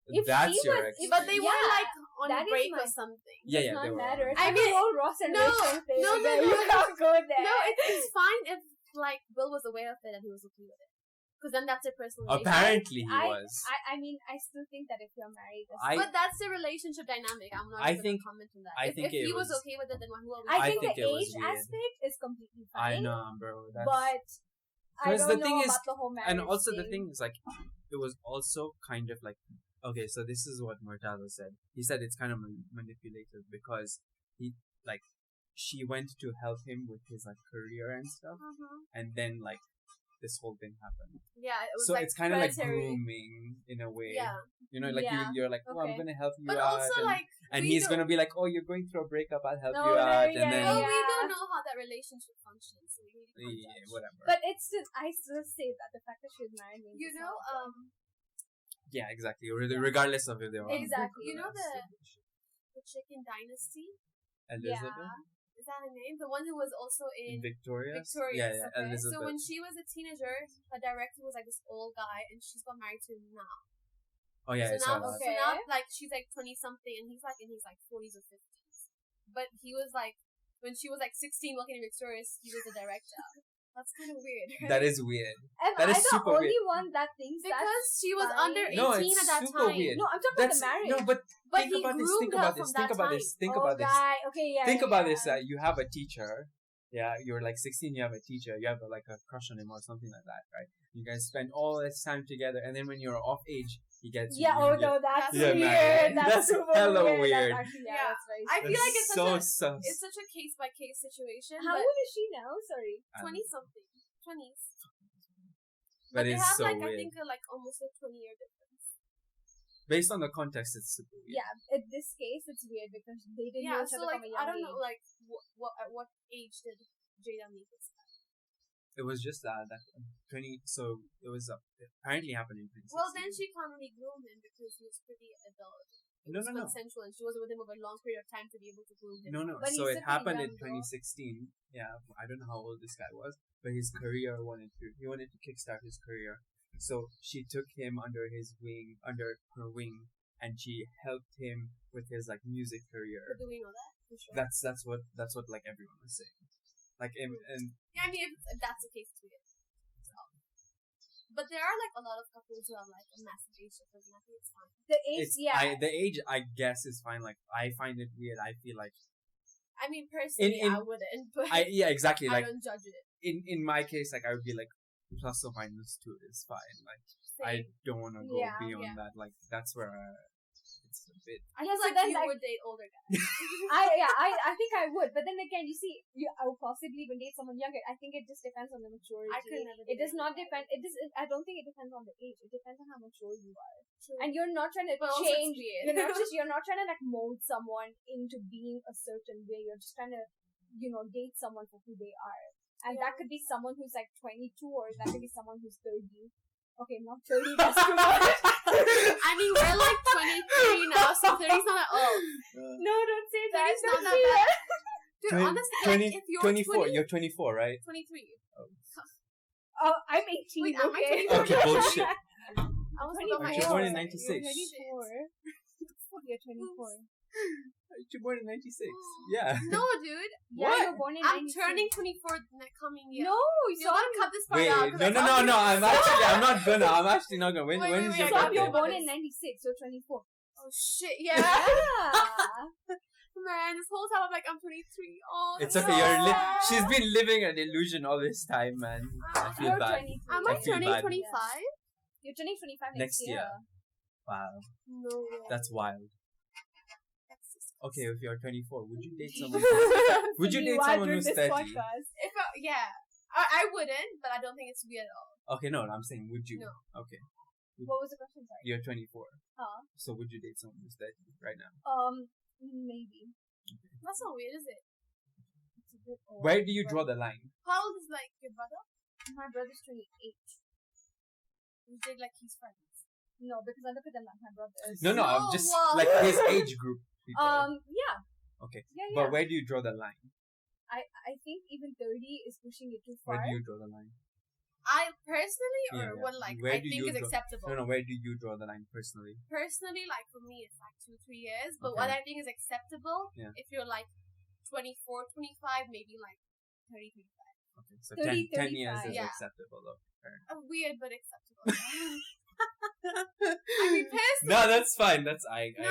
[SPEAKER 4] If
[SPEAKER 3] That's
[SPEAKER 4] she
[SPEAKER 3] your
[SPEAKER 4] was-
[SPEAKER 3] ex.
[SPEAKER 4] if-
[SPEAKER 2] But they were
[SPEAKER 4] Yeah,
[SPEAKER 2] like on
[SPEAKER 4] that is
[SPEAKER 2] break
[SPEAKER 4] my-
[SPEAKER 2] or something.
[SPEAKER 3] Yeah,
[SPEAKER 4] Does
[SPEAKER 3] yeah,
[SPEAKER 4] not
[SPEAKER 3] they were.
[SPEAKER 4] matter. It's
[SPEAKER 2] I
[SPEAKER 4] like
[SPEAKER 2] mean,
[SPEAKER 4] the whole Ross and
[SPEAKER 2] no,
[SPEAKER 4] Rachel thing.
[SPEAKER 2] no,
[SPEAKER 4] that
[SPEAKER 2] no,
[SPEAKER 4] you
[SPEAKER 2] no.
[SPEAKER 4] can't go there.
[SPEAKER 2] No, it's fine if like Will was aware of it and he was okay with it. Because then that's their personal relationship.
[SPEAKER 3] Apparently, he
[SPEAKER 4] I-
[SPEAKER 3] was.
[SPEAKER 4] I mean, I still think that if you're married, that's
[SPEAKER 3] I-
[SPEAKER 2] But that's the relationship dynamic. I'm not
[SPEAKER 3] I
[SPEAKER 2] even
[SPEAKER 3] think-
[SPEAKER 2] gonna comment on that.
[SPEAKER 3] I
[SPEAKER 2] if
[SPEAKER 3] think
[SPEAKER 2] he
[SPEAKER 3] it
[SPEAKER 2] was
[SPEAKER 3] was-
[SPEAKER 2] okay with it, then who are we?
[SPEAKER 4] I
[SPEAKER 3] I
[SPEAKER 4] think
[SPEAKER 3] think
[SPEAKER 4] the
[SPEAKER 3] it was
[SPEAKER 4] age
[SPEAKER 3] weird.
[SPEAKER 4] aspect is completely
[SPEAKER 3] I
[SPEAKER 4] fine.
[SPEAKER 3] know, bro. That's,
[SPEAKER 4] But I
[SPEAKER 3] 'Cause
[SPEAKER 4] don't
[SPEAKER 3] the
[SPEAKER 4] know
[SPEAKER 3] thing is-
[SPEAKER 4] about the whole marriage
[SPEAKER 3] and also the thing is like, it was also kind of like, okay, so this is what Murtaza said. He said it's kind of manipulative because she went to help him with his like career and stuff, and then like this whole thing happened.
[SPEAKER 2] Yeah, it was
[SPEAKER 3] So
[SPEAKER 2] like
[SPEAKER 3] it's kind of like
[SPEAKER 2] predatory.
[SPEAKER 3] grooming in a way.
[SPEAKER 2] Yeah,
[SPEAKER 3] Like
[SPEAKER 4] Yeah,
[SPEAKER 3] you're like, oh, I'm
[SPEAKER 4] okay.
[SPEAKER 3] gonna help you
[SPEAKER 2] but
[SPEAKER 3] out,
[SPEAKER 2] also
[SPEAKER 3] and,
[SPEAKER 2] like
[SPEAKER 3] and
[SPEAKER 2] we
[SPEAKER 3] he's
[SPEAKER 2] don't-
[SPEAKER 3] gonna be like, oh, you're going through a breakup, I'll help
[SPEAKER 4] No,
[SPEAKER 3] you
[SPEAKER 4] no,
[SPEAKER 3] out,
[SPEAKER 4] yeah,
[SPEAKER 3] and then
[SPEAKER 2] well,
[SPEAKER 4] yeah.
[SPEAKER 2] we don't know how that relationship functions. So we really can't judge.
[SPEAKER 3] whatever.
[SPEAKER 4] But it's still, I still say that the fact that she's married means
[SPEAKER 2] You
[SPEAKER 4] it's
[SPEAKER 2] know,
[SPEAKER 4] not okay.
[SPEAKER 3] Yeah, exactly. Regardless of if they're on.
[SPEAKER 4] Exactly.
[SPEAKER 2] You know the chicken dynasty?
[SPEAKER 3] Elizabeth,
[SPEAKER 2] Is that her name? The one who was also in
[SPEAKER 3] Victorious.
[SPEAKER 2] Victorious.
[SPEAKER 3] Yeah,
[SPEAKER 2] okay.
[SPEAKER 3] Elizabeth.
[SPEAKER 2] So when she was a teenager, her director was like this old guy, and she's got married to him now.
[SPEAKER 3] Oh yeah, I
[SPEAKER 2] so
[SPEAKER 3] saw
[SPEAKER 2] now,
[SPEAKER 3] that.
[SPEAKER 2] so
[SPEAKER 4] Okay.
[SPEAKER 2] now, like she's like 20 something, and he's like in his like 40s or 50s. But he was like, when she was like 16 working in Victorious, he was the director. That's kind of weird. Right?
[SPEAKER 3] That is weird.
[SPEAKER 4] Am
[SPEAKER 3] that
[SPEAKER 4] I
[SPEAKER 3] is
[SPEAKER 4] the
[SPEAKER 3] super
[SPEAKER 4] only
[SPEAKER 3] weird.
[SPEAKER 4] one that thinks
[SPEAKER 2] because
[SPEAKER 4] that's
[SPEAKER 2] she was
[SPEAKER 4] fine?
[SPEAKER 2] under 18
[SPEAKER 3] No, it's
[SPEAKER 2] at that
[SPEAKER 3] super
[SPEAKER 2] time.
[SPEAKER 3] weird.
[SPEAKER 4] No, I'm talking about
[SPEAKER 3] That's
[SPEAKER 4] the marriage.
[SPEAKER 3] no, but
[SPEAKER 2] But
[SPEAKER 3] think
[SPEAKER 2] he
[SPEAKER 3] about this. Think
[SPEAKER 2] groomed
[SPEAKER 3] about
[SPEAKER 2] her
[SPEAKER 3] this.
[SPEAKER 2] from
[SPEAKER 3] Think
[SPEAKER 2] that
[SPEAKER 3] about
[SPEAKER 2] time.
[SPEAKER 3] this. Think
[SPEAKER 4] Oh,
[SPEAKER 3] about this.
[SPEAKER 4] right. Okay, yeah.
[SPEAKER 3] Think
[SPEAKER 4] yeah,
[SPEAKER 3] about
[SPEAKER 4] yeah.
[SPEAKER 3] this. You have a teacher. Yeah, you're like 16. You have a teacher. You have like a crush on him or something like that, right? You guys spend all this time together, and then when you're off age, he gets
[SPEAKER 4] Yeah,
[SPEAKER 3] you.
[SPEAKER 4] oh no, that's
[SPEAKER 2] Yeah,
[SPEAKER 3] man.
[SPEAKER 4] weird.
[SPEAKER 3] That's
[SPEAKER 4] super
[SPEAKER 3] hella
[SPEAKER 4] weird.
[SPEAKER 3] weird.
[SPEAKER 4] That's actually,
[SPEAKER 2] Yeah.
[SPEAKER 4] that's very
[SPEAKER 2] I feel
[SPEAKER 4] strange.
[SPEAKER 2] like it's
[SPEAKER 3] so
[SPEAKER 2] such
[SPEAKER 3] sus.
[SPEAKER 2] it's such a case by case situation.
[SPEAKER 4] How
[SPEAKER 2] but
[SPEAKER 4] old is she now? Sorry.
[SPEAKER 2] 20 something, 20s.
[SPEAKER 3] But
[SPEAKER 2] they
[SPEAKER 3] it's
[SPEAKER 2] have
[SPEAKER 3] so
[SPEAKER 2] like I
[SPEAKER 3] weird.
[SPEAKER 2] think almost a 20-year difference.
[SPEAKER 3] Based on the context, it's super weird.
[SPEAKER 4] Yeah, in this case, it's weird because they didn't know
[SPEAKER 2] Yeah,
[SPEAKER 4] each
[SPEAKER 2] so
[SPEAKER 4] other
[SPEAKER 2] like
[SPEAKER 4] from a young
[SPEAKER 2] I don't know
[SPEAKER 4] age.
[SPEAKER 2] like what at what age did Jada meet this guy?
[SPEAKER 3] It was just that 20. So it was apparently happened in 2016.
[SPEAKER 2] Well, then she can't really groom him because he was pretty adult. It
[SPEAKER 3] No,
[SPEAKER 2] was
[SPEAKER 3] no, no.
[SPEAKER 2] consensual, and she wasn't with him over a long period of time to be able to groom him.
[SPEAKER 3] No.
[SPEAKER 4] But
[SPEAKER 3] So
[SPEAKER 4] he's
[SPEAKER 3] it
[SPEAKER 4] still
[SPEAKER 3] happened
[SPEAKER 4] pretty
[SPEAKER 3] in
[SPEAKER 4] young, though.
[SPEAKER 3] 2016. Yeah, I don't know how old this guy was, but his career he wanted to kickstart his career. So she took him under her wing, and she helped him with his like music
[SPEAKER 2] But
[SPEAKER 3] career.
[SPEAKER 2] do we know that for sure?
[SPEAKER 3] That's what like everyone was saying. Like and
[SPEAKER 2] Yeah, I mean, if that's the case, it's weird. So. But there are like a lot of couples who have like a massive age difference, and I think it's fine.
[SPEAKER 4] The age, yeah.
[SPEAKER 3] the age I guess is fine. Like I find it weird. I feel like
[SPEAKER 2] I mean, personally,
[SPEAKER 3] In-
[SPEAKER 2] I wouldn't, but
[SPEAKER 3] exactly.
[SPEAKER 2] I
[SPEAKER 3] Like
[SPEAKER 2] don't judge it.
[SPEAKER 3] in my case, like I would be like plus or minus 2 is fine. Like I
[SPEAKER 2] Same.
[SPEAKER 3] don't want to go
[SPEAKER 4] Yeah,
[SPEAKER 3] beyond
[SPEAKER 2] yeah.
[SPEAKER 3] that. Like that's where it's a bit.
[SPEAKER 2] I
[SPEAKER 4] Yeah,
[SPEAKER 2] feel
[SPEAKER 4] so
[SPEAKER 2] like
[SPEAKER 4] then,
[SPEAKER 2] you
[SPEAKER 4] like-
[SPEAKER 2] would date older guys.
[SPEAKER 4] I think I would, but then again, you see, I would possibly even date someone younger. I think it just depends on the maturity.
[SPEAKER 2] I could never.
[SPEAKER 4] It
[SPEAKER 2] date
[SPEAKER 4] does not
[SPEAKER 2] older
[SPEAKER 4] depend.
[SPEAKER 2] guys.
[SPEAKER 4] I don't think it depends on the age. It depends on how mature you are,
[SPEAKER 2] True.
[SPEAKER 4] and you're not trying to
[SPEAKER 2] But also it's
[SPEAKER 4] change.
[SPEAKER 2] weird.
[SPEAKER 4] You're not trying to like mold someone into being a certain way. You're just trying to, date someone for who they are, and that could be someone who's like 22, or that could be someone who's 30. Okay, not 30. That's too much.
[SPEAKER 2] I mean, we're like 23 now, so 30's not that old.
[SPEAKER 4] No, don't say that.
[SPEAKER 2] 30's not
[SPEAKER 4] Don't
[SPEAKER 2] that
[SPEAKER 4] say
[SPEAKER 2] bad.
[SPEAKER 4] that.
[SPEAKER 2] Dude, honestly, like, if you're
[SPEAKER 3] 24.
[SPEAKER 2] 20,
[SPEAKER 3] You're 24, right?
[SPEAKER 2] 23.
[SPEAKER 4] Oh, I'm 18.
[SPEAKER 2] Wait, am I
[SPEAKER 4] okay?
[SPEAKER 2] 24?
[SPEAKER 3] Okay, bullshit.
[SPEAKER 2] I was about my
[SPEAKER 3] Aren't you
[SPEAKER 2] age.
[SPEAKER 3] born in
[SPEAKER 2] Like,
[SPEAKER 3] 96?
[SPEAKER 4] You're 24.
[SPEAKER 3] You're born in 96. Yeah.
[SPEAKER 2] No, dude.
[SPEAKER 4] Yeah,
[SPEAKER 3] What?
[SPEAKER 4] you were born in
[SPEAKER 2] I'm
[SPEAKER 4] 96.
[SPEAKER 2] turning 24 next coming year.
[SPEAKER 4] No,
[SPEAKER 2] You're gonna cut this part
[SPEAKER 3] Wait,
[SPEAKER 2] out. 'cause I
[SPEAKER 3] no.
[SPEAKER 2] can't do
[SPEAKER 3] I'm not gonna. I'm actually not gonna. When
[SPEAKER 2] Wait,
[SPEAKER 3] when
[SPEAKER 2] wait,
[SPEAKER 3] is
[SPEAKER 2] wait,
[SPEAKER 3] your
[SPEAKER 2] I
[SPEAKER 4] So
[SPEAKER 2] got
[SPEAKER 3] birthday?
[SPEAKER 4] you're
[SPEAKER 2] you.
[SPEAKER 4] born in 96, so 24.
[SPEAKER 2] Oh shit, yeah.
[SPEAKER 4] Yeah.
[SPEAKER 2] Man, this whole time I'm like, I'm 23. Oh,
[SPEAKER 3] It's
[SPEAKER 2] that's
[SPEAKER 3] okay.
[SPEAKER 2] so
[SPEAKER 3] She's
[SPEAKER 2] sad.
[SPEAKER 3] been living an illusion all this time, man. I feel
[SPEAKER 4] You're
[SPEAKER 3] bad.
[SPEAKER 4] 23.
[SPEAKER 2] Am
[SPEAKER 3] I
[SPEAKER 2] I
[SPEAKER 3] feel
[SPEAKER 2] turning
[SPEAKER 3] bad.
[SPEAKER 2] 25?
[SPEAKER 4] You're turning 25
[SPEAKER 3] Next
[SPEAKER 4] next
[SPEAKER 3] year. Wow,
[SPEAKER 2] No way.
[SPEAKER 3] that's wild.
[SPEAKER 2] That's disgusting.
[SPEAKER 3] Okay, if you're 24, would you date someone?
[SPEAKER 2] if
[SPEAKER 3] Would you date someone who's 30?
[SPEAKER 2] yeah, I wouldn't, but I don't think it's weird at all.
[SPEAKER 3] Okay, no, I'm saying would you?
[SPEAKER 2] No.
[SPEAKER 3] Okay,
[SPEAKER 4] What was the question? Sorry.
[SPEAKER 3] you're 24.
[SPEAKER 4] Huh?
[SPEAKER 3] So would you date someone who's 30 right now?
[SPEAKER 4] Maybe.
[SPEAKER 2] That's not weird, is it?
[SPEAKER 4] It's a bit old.
[SPEAKER 3] Where do you
[SPEAKER 4] but
[SPEAKER 3] draw the line?
[SPEAKER 2] How old is like your brother?
[SPEAKER 4] My brother's 28.
[SPEAKER 2] You did like he's friends.
[SPEAKER 4] No, because I look at them like my brothers.
[SPEAKER 3] No,
[SPEAKER 2] No,
[SPEAKER 3] I'm just
[SPEAKER 2] well-
[SPEAKER 3] like his age group. People.
[SPEAKER 4] Yeah.
[SPEAKER 3] Okay,
[SPEAKER 4] Yeah, yeah.
[SPEAKER 3] but where do you draw the line?
[SPEAKER 4] I think even 30 is pushing it too
[SPEAKER 3] Where
[SPEAKER 4] far.
[SPEAKER 3] do you draw the line?
[SPEAKER 2] I personally, or
[SPEAKER 3] Yeah, yeah.
[SPEAKER 2] what like
[SPEAKER 3] Where
[SPEAKER 2] I
[SPEAKER 3] do
[SPEAKER 2] think
[SPEAKER 3] you
[SPEAKER 2] is
[SPEAKER 3] draw-
[SPEAKER 2] acceptable.
[SPEAKER 3] No, where do you draw the line personally?
[SPEAKER 2] Personally, like for me, it's like 2-3 years. But
[SPEAKER 3] Okay.
[SPEAKER 2] what I think is acceptable,
[SPEAKER 3] Yeah.
[SPEAKER 2] if you're like 24, 25, maybe like 30, 35.
[SPEAKER 3] Okay, so
[SPEAKER 4] 30,
[SPEAKER 3] 10 years
[SPEAKER 4] 35.
[SPEAKER 3] is
[SPEAKER 2] Yeah.
[SPEAKER 3] acceptable though. Fair.
[SPEAKER 2] Weird, but acceptable. I mean, personally,
[SPEAKER 3] No, that's fine. That's
[SPEAKER 2] I
[SPEAKER 3] kinda-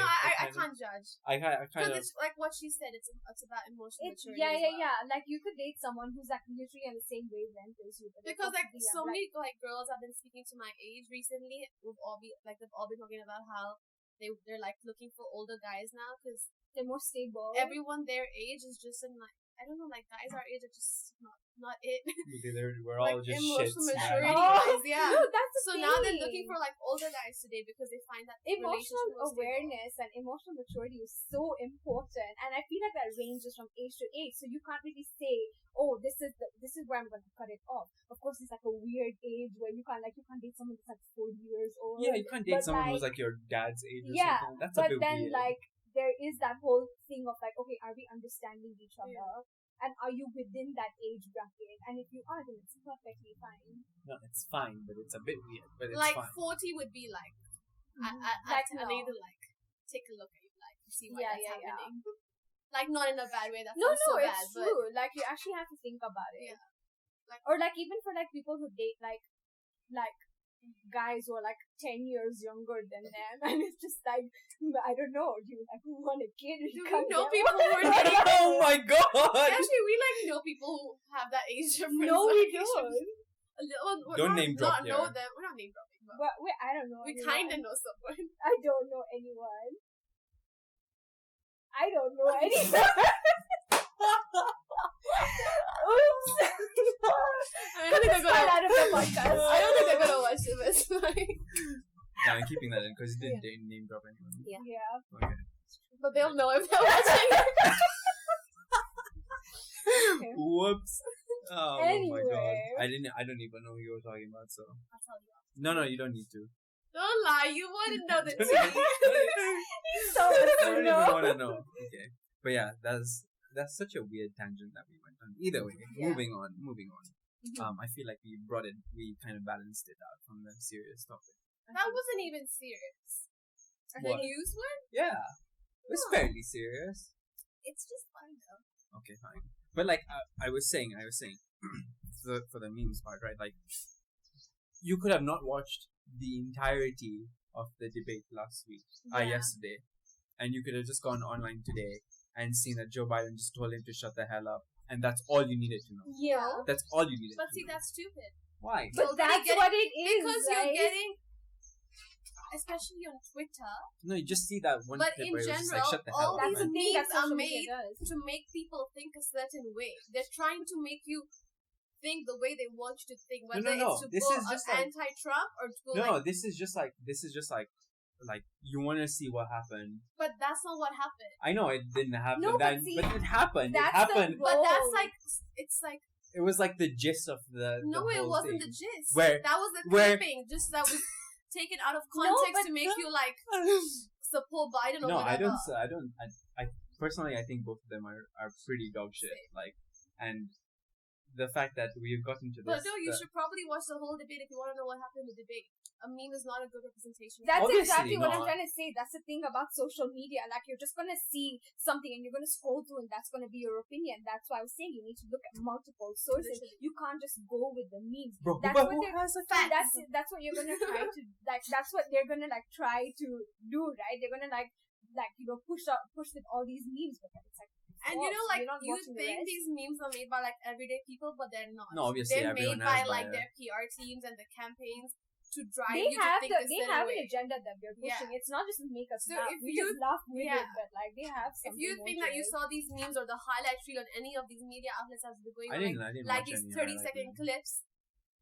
[SPEAKER 2] can't judge.
[SPEAKER 3] I kind
[SPEAKER 2] Because
[SPEAKER 3] of.
[SPEAKER 2] it's like what she said. It's about emotional
[SPEAKER 4] It's,
[SPEAKER 2] maturity.
[SPEAKER 4] yeah,
[SPEAKER 2] as
[SPEAKER 4] yeah,
[SPEAKER 2] well.
[SPEAKER 4] yeah. Like you could date someone who's like literally on the same wavelength as you. But they're
[SPEAKER 2] Because like
[SPEAKER 4] completely
[SPEAKER 2] so
[SPEAKER 4] young.
[SPEAKER 2] many like girls have been speaking to my age recently. They've all been talking about how they're like looking for older guys now because
[SPEAKER 4] they're more stable.
[SPEAKER 2] everyone their age is just in like I don't know, like guys our age are just not it.
[SPEAKER 3] We're all
[SPEAKER 2] like
[SPEAKER 3] just
[SPEAKER 2] emotional
[SPEAKER 3] shits.
[SPEAKER 2] maturity
[SPEAKER 3] Man.
[SPEAKER 2] wise, yeah.
[SPEAKER 4] No, that's the
[SPEAKER 2] So
[SPEAKER 4] thing.
[SPEAKER 2] now they're looking for like older guys today because they find that
[SPEAKER 4] Emotional
[SPEAKER 2] relationship more stable.
[SPEAKER 4] awareness and emotional maturity is so important, and I feel like that ranges from age to age. So you can't really say, "Oh, this is where I'm going to cut it off." Of course, it's like a weird age where you can't date someone that's like 40 years old.
[SPEAKER 3] Yeah, you can't date
[SPEAKER 4] But,
[SPEAKER 3] someone who's like your dad's age or
[SPEAKER 4] Yeah,
[SPEAKER 3] something. That's a
[SPEAKER 4] but
[SPEAKER 3] bit
[SPEAKER 4] then
[SPEAKER 3] weird.
[SPEAKER 4] like there is that whole thing of like, okay, are we understanding each other?
[SPEAKER 2] Yeah.
[SPEAKER 4] And are you within that age bracket? And if you are, then it's perfectly fine.
[SPEAKER 3] No, it's fine, but it's a bit weird. But it's
[SPEAKER 2] Like
[SPEAKER 3] fine.
[SPEAKER 2] 40 would be like
[SPEAKER 4] Like,
[SPEAKER 2] I
[SPEAKER 4] no.
[SPEAKER 2] need to like take a look at your life to see why
[SPEAKER 4] Yeah,
[SPEAKER 2] that's
[SPEAKER 4] yeah, yeah.
[SPEAKER 2] happening. Like not in a bad way. That
[SPEAKER 4] No,
[SPEAKER 2] sounds so
[SPEAKER 4] it's
[SPEAKER 2] bad, but
[SPEAKER 4] true. Like you actually have to think about it.
[SPEAKER 2] Yeah. Like-
[SPEAKER 4] or like even for like people who date like guys who are like 10 years younger than them, and it's just like I don't know. Do you like want a kid?
[SPEAKER 2] Do we
[SPEAKER 4] can't
[SPEAKER 2] know
[SPEAKER 4] get
[SPEAKER 2] people
[SPEAKER 4] one?
[SPEAKER 2] who are dating?
[SPEAKER 3] Oh my god!
[SPEAKER 2] Actually, we like know people who have that age difference.
[SPEAKER 4] No,
[SPEAKER 2] like,
[SPEAKER 4] we don't.
[SPEAKER 2] A little, we're
[SPEAKER 3] Don't
[SPEAKER 2] not,
[SPEAKER 3] name drop
[SPEAKER 2] not know
[SPEAKER 3] here.
[SPEAKER 2] them. We're not name dropping,
[SPEAKER 4] But wait, I don't know.
[SPEAKER 2] We
[SPEAKER 4] anyone.
[SPEAKER 2] kind of know someone.
[SPEAKER 4] I don't know anyone. I don't know anyone. Oops.
[SPEAKER 2] I don't think they're
[SPEAKER 4] Cut
[SPEAKER 2] gonna.
[SPEAKER 4] out of the podcast.
[SPEAKER 2] I don't think they're gonna watch it. But it's like,
[SPEAKER 3] Yeah, I'm keeping that in because you didn't name drop anyone.
[SPEAKER 4] Yeah.
[SPEAKER 3] Okay.
[SPEAKER 2] but they'll know if they're watching it.
[SPEAKER 3] Whoops. Oh my god.
[SPEAKER 4] Anyway.
[SPEAKER 3] I don't even know who you were talking about, so.
[SPEAKER 2] I'll tell you.
[SPEAKER 3] No, you don't need to.
[SPEAKER 2] Don't lie. You wouldn't know the
[SPEAKER 3] Don't
[SPEAKER 2] tea.
[SPEAKER 4] He's so
[SPEAKER 3] I don't even
[SPEAKER 4] no.
[SPEAKER 3] want to know. Okay. But yeah, that's such a weird tangent that we went on. Either way, moving on. I feel like we kind of balanced it out from the serious topic.
[SPEAKER 2] That wasn't even serious. The
[SPEAKER 3] What?
[SPEAKER 2] news one?
[SPEAKER 3] Yeah. It was fairly serious.
[SPEAKER 2] It's just fun though.
[SPEAKER 3] Okay, fine. But like I was saying, for the memes part, right? Like, you could have not watched the entirety of the debate yesterday, and you could have just gone online today and seen that Joe Biden just told him to shut the hell up, and that's all you needed to know.
[SPEAKER 4] Yeah.
[SPEAKER 3] That's all you needed
[SPEAKER 2] But
[SPEAKER 3] to
[SPEAKER 2] see,
[SPEAKER 3] know.
[SPEAKER 2] that's stupid.
[SPEAKER 3] Why?
[SPEAKER 4] But
[SPEAKER 2] You're
[SPEAKER 4] that's
[SPEAKER 2] getting-
[SPEAKER 4] what it is.
[SPEAKER 2] Because
[SPEAKER 4] right?
[SPEAKER 2] you're getting, especially on Twitter,
[SPEAKER 3] No, you just see that one
[SPEAKER 2] but
[SPEAKER 3] clip
[SPEAKER 2] in
[SPEAKER 3] where it was just
[SPEAKER 2] general,
[SPEAKER 3] like, shut the
[SPEAKER 2] all
[SPEAKER 3] hell up,
[SPEAKER 2] these
[SPEAKER 4] That's the
[SPEAKER 3] man.
[SPEAKER 4] thing that
[SPEAKER 2] memes are
[SPEAKER 4] social media
[SPEAKER 2] made
[SPEAKER 4] does.
[SPEAKER 2] to make people think a certain way. They're trying to make you think the way they want you to think, whether
[SPEAKER 3] no.
[SPEAKER 2] it's to
[SPEAKER 3] This
[SPEAKER 2] go
[SPEAKER 3] is just like-
[SPEAKER 2] anti-Trump or to go
[SPEAKER 3] No,
[SPEAKER 2] like.
[SPEAKER 3] this is just like you want to see what happened.
[SPEAKER 2] But that's not what happened.
[SPEAKER 3] I know it didn't happen,
[SPEAKER 4] No, but see,
[SPEAKER 3] but it happened. It
[SPEAKER 4] that's the
[SPEAKER 3] happened.
[SPEAKER 2] But that's
[SPEAKER 4] Oh.
[SPEAKER 2] like, it's like,
[SPEAKER 3] It was like the gist of the
[SPEAKER 2] no, it
[SPEAKER 3] whole
[SPEAKER 2] wasn't
[SPEAKER 3] thing.
[SPEAKER 2] the gist.
[SPEAKER 3] Where-
[SPEAKER 2] that was the
[SPEAKER 3] where-
[SPEAKER 2] clipping, just that was taken out of
[SPEAKER 4] No,
[SPEAKER 2] context
[SPEAKER 4] but
[SPEAKER 2] to make you like support Biden or
[SPEAKER 3] No,
[SPEAKER 2] whatever.
[SPEAKER 3] I personally, I think both of them are pretty dog shit. Like, and the fact that we've gotten to this.
[SPEAKER 2] But no, you should probably watch the whole debate if you want to know what happened in the debate. A meme is not a good representation.
[SPEAKER 4] That's
[SPEAKER 3] Obviously
[SPEAKER 4] exactly what I'm
[SPEAKER 3] not.
[SPEAKER 4] trying to say. That's the thing about social media. Like, you're just gonna see something and you're gonna scroll through and that's gonna be your opinion. That's why I was saying you need to look at multiple sources.
[SPEAKER 2] Literally.
[SPEAKER 4] You can't just go with the memes.
[SPEAKER 3] Bro,
[SPEAKER 4] That's
[SPEAKER 3] but
[SPEAKER 4] what
[SPEAKER 3] who
[SPEAKER 4] they're-
[SPEAKER 3] has a
[SPEAKER 2] Facts.
[SPEAKER 4] That's what you're gonna try to like. That's what they're gonna like try to do, right? They're gonna like push with all these memes, but then it's like.
[SPEAKER 2] And you know,
[SPEAKER 4] false.
[SPEAKER 2] like,
[SPEAKER 4] You're not
[SPEAKER 2] you
[SPEAKER 4] watching the
[SPEAKER 2] think
[SPEAKER 4] rest.
[SPEAKER 2] these memes are made by like everyday people, but they're not.
[SPEAKER 3] No, obviously
[SPEAKER 2] they're
[SPEAKER 3] everyone
[SPEAKER 2] made by
[SPEAKER 3] has
[SPEAKER 2] like
[SPEAKER 3] by
[SPEAKER 2] their PR teams and the campaigns to drive
[SPEAKER 4] They
[SPEAKER 2] you
[SPEAKER 4] have
[SPEAKER 2] to think a
[SPEAKER 4] they
[SPEAKER 2] certain
[SPEAKER 4] have
[SPEAKER 2] way.
[SPEAKER 4] an agenda that they're pushing.
[SPEAKER 2] Yeah.
[SPEAKER 4] It's not just to make us
[SPEAKER 2] So
[SPEAKER 4] laugh.
[SPEAKER 2] if
[SPEAKER 4] We
[SPEAKER 2] you-
[SPEAKER 4] just laugh with
[SPEAKER 2] yeah.
[SPEAKER 4] it, but like they have
[SPEAKER 2] If
[SPEAKER 4] something.
[SPEAKER 2] you
[SPEAKER 4] more
[SPEAKER 2] think
[SPEAKER 4] to
[SPEAKER 2] that you
[SPEAKER 4] it.
[SPEAKER 2] saw these memes or the highlight reel on any of these media outlets as they're going
[SPEAKER 3] I
[SPEAKER 2] on,
[SPEAKER 3] didn't
[SPEAKER 2] like
[SPEAKER 3] watch
[SPEAKER 2] these
[SPEAKER 3] any
[SPEAKER 2] 30-second
[SPEAKER 3] highlight reels.
[SPEAKER 2] clips,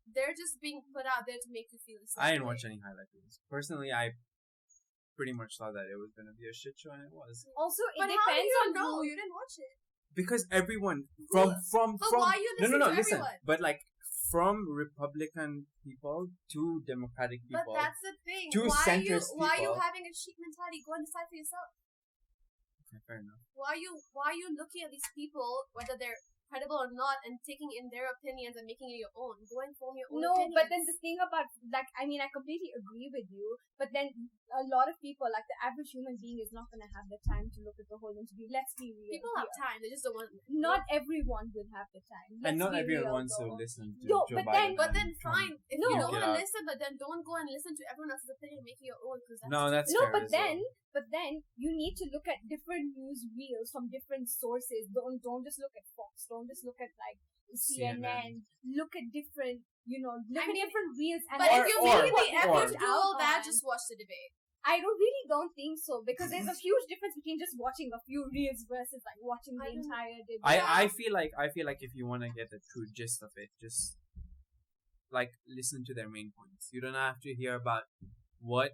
[SPEAKER 2] they're just being put out there to make you feel the same
[SPEAKER 3] I didn't
[SPEAKER 2] way.
[SPEAKER 3] watch any highlight reels. Personally, I pretty much thought that it was gonna be a shit show, and it was.
[SPEAKER 4] Also, it
[SPEAKER 2] But how do
[SPEAKER 4] depends
[SPEAKER 2] you
[SPEAKER 4] on
[SPEAKER 2] know?
[SPEAKER 4] who.
[SPEAKER 2] You didn't watch it.
[SPEAKER 3] Because everyone from
[SPEAKER 2] But why you
[SPEAKER 3] no
[SPEAKER 2] listen to
[SPEAKER 3] listen,
[SPEAKER 2] everyone?
[SPEAKER 3] but like from Republican people to Democratic
[SPEAKER 2] But
[SPEAKER 3] people.
[SPEAKER 2] that's the thing.
[SPEAKER 3] to
[SPEAKER 2] Why are you
[SPEAKER 3] centrist
[SPEAKER 2] having a sheep mentality? Go and decide for yourself.
[SPEAKER 3] Okay, fair enough.
[SPEAKER 2] Why are you looking at these people, whether they're credible or not, and taking in their opinions and making it your own? Go and form your own
[SPEAKER 4] No,
[SPEAKER 2] opinions.
[SPEAKER 4] but then the thing about like, I mean, I completely agree with you. But then a lot of people, like the average human being, is not gonna have the time to look at the whole interview. Let's be real.
[SPEAKER 2] people have
[SPEAKER 4] here.
[SPEAKER 2] time. They just don't want.
[SPEAKER 4] Not everyone will have the time.
[SPEAKER 3] And
[SPEAKER 4] Let's
[SPEAKER 3] not
[SPEAKER 4] be
[SPEAKER 3] everyone
[SPEAKER 4] real,
[SPEAKER 3] wants to
[SPEAKER 4] though.
[SPEAKER 3] listen to
[SPEAKER 4] No,
[SPEAKER 3] Joe
[SPEAKER 4] but
[SPEAKER 3] Biden.
[SPEAKER 4] then-
[SPEAKER 2] But then
[SPEAKER 3] and Trump.
[SPEAKER 2] fine. If
[SPEAKER 4] No.
[SPEAKER 2] you don't
[SPEAKER 3] Get
[SPEAKER 2] want to
[SPEAKER 3] out.
[SPEAKER 2] listen, but then don't go and listen to everyone else's opinion and make it your own. Because
[SPEAKER 3] No, that's
[SPEAKER 4] No,
[SPEAKER 3] fair
[SPEAKER 4] but
[SPEAKER 3] as well.
[SPEAKER 4] then you need to look at different news reels from different sources. Don't just look at Fox. Don't just look at like CNN. Look at different, look at
[SPEAKER 2] mean,
[SPEAKER 4] different reels. And
[SPEAKER 2] But
[SPEAKER 4] then
[SPEAKER 2] if you
[SPEAKER 3] Or-
[SPEAKER 2] really the effort to do all
[SPEAKER 4] or-
[SPEAKER 2] that, just watch the debate.
[SPEAKER 4] I really don't think so, because there's a huge difference between just watching a few reels versus like watching the
[SPEAKER 2] I don't-
[SPEAKER 4] entire debate.
[SPEAKER 3] I feel like if you want to get the true gist of it, just like listen to their main points. You don't have to hear about what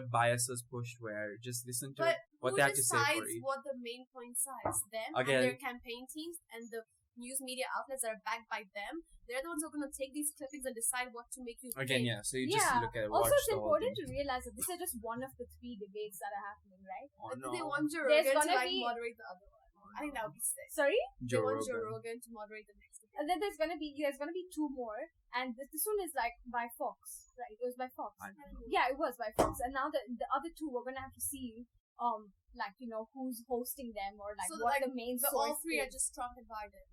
[SPEAKER 3] biases pushed where. Just listen to
[SPEAKER 2] But
[SPEAKER 3] what
[SPEAKER 2] who
[SPEAKER 3] they have to say
[SPEAKER 2] decides
[SPEAKER 3] for each.
[SPEAKER 2] what the main points are? It's them
[SPEAKER 3] Again.
[SPEAKER 2] and their campaign teams and the news media outlets that are backed by them. They're the ones who are going to take these clippings and decide what to make you
[SPEAKER 3] Again,
[SPEAKER 2] think.
[SPEAKER 3] yeah. So you just
[SPEAKER 4] Yeah.
[SPEAKER 3] look at
[SPEAKER 4] Also,
[SPEAKER 3] watch
[SPEAKER 4] it's
[SPEAKER 3] the whole
[SPEAKER 4] important
[SPEAKER 3] thing.
[SPEAKER 4] to realize that this is just one of the 3 debates that are happening, right?
[SPEAKER 3] Oh,
[SPEAKER 2] But
[SPEAKER 3] no.
[SPEAKER 2] they want Joe
[SPEAKER 4] There's
[SPEAKER 2] Rogan to
[SPEAKER 4] gonna
[SPEAKER 2] like
[SPEAKER 4] be-
[SPEAKER 2] moderate the other one. I think that would be sick.
[SPEAKER 4] Sorry?
[SPEAKER 3] Joe
[SPEAKER 2] they want Joe
[SPEAKER 3] Rogan.
[SPEAKER 2] Rogan to moderate the next debate.
[SPEAKER 4] And then there's gonna be 2 more, and this one is like by Fox, right? It was by Fox.
[SPEAKER 3] I don't know.
[SPEAKER 4] Yeah, it was by Fox. And now the other 2, we're gonna have to see, who's hosting them or like
[SPEAKER 2] So,
[SPEAKER 4] what
[SPEAKER 2] like,
[SPEAKER 4] the main
[SPEAKER 2] But
[SPEAKER 4] source
[SPEAKER 2] all 3 are
[SPEAKER 4] is.
[SPEAKER 2] just Trump and Biden.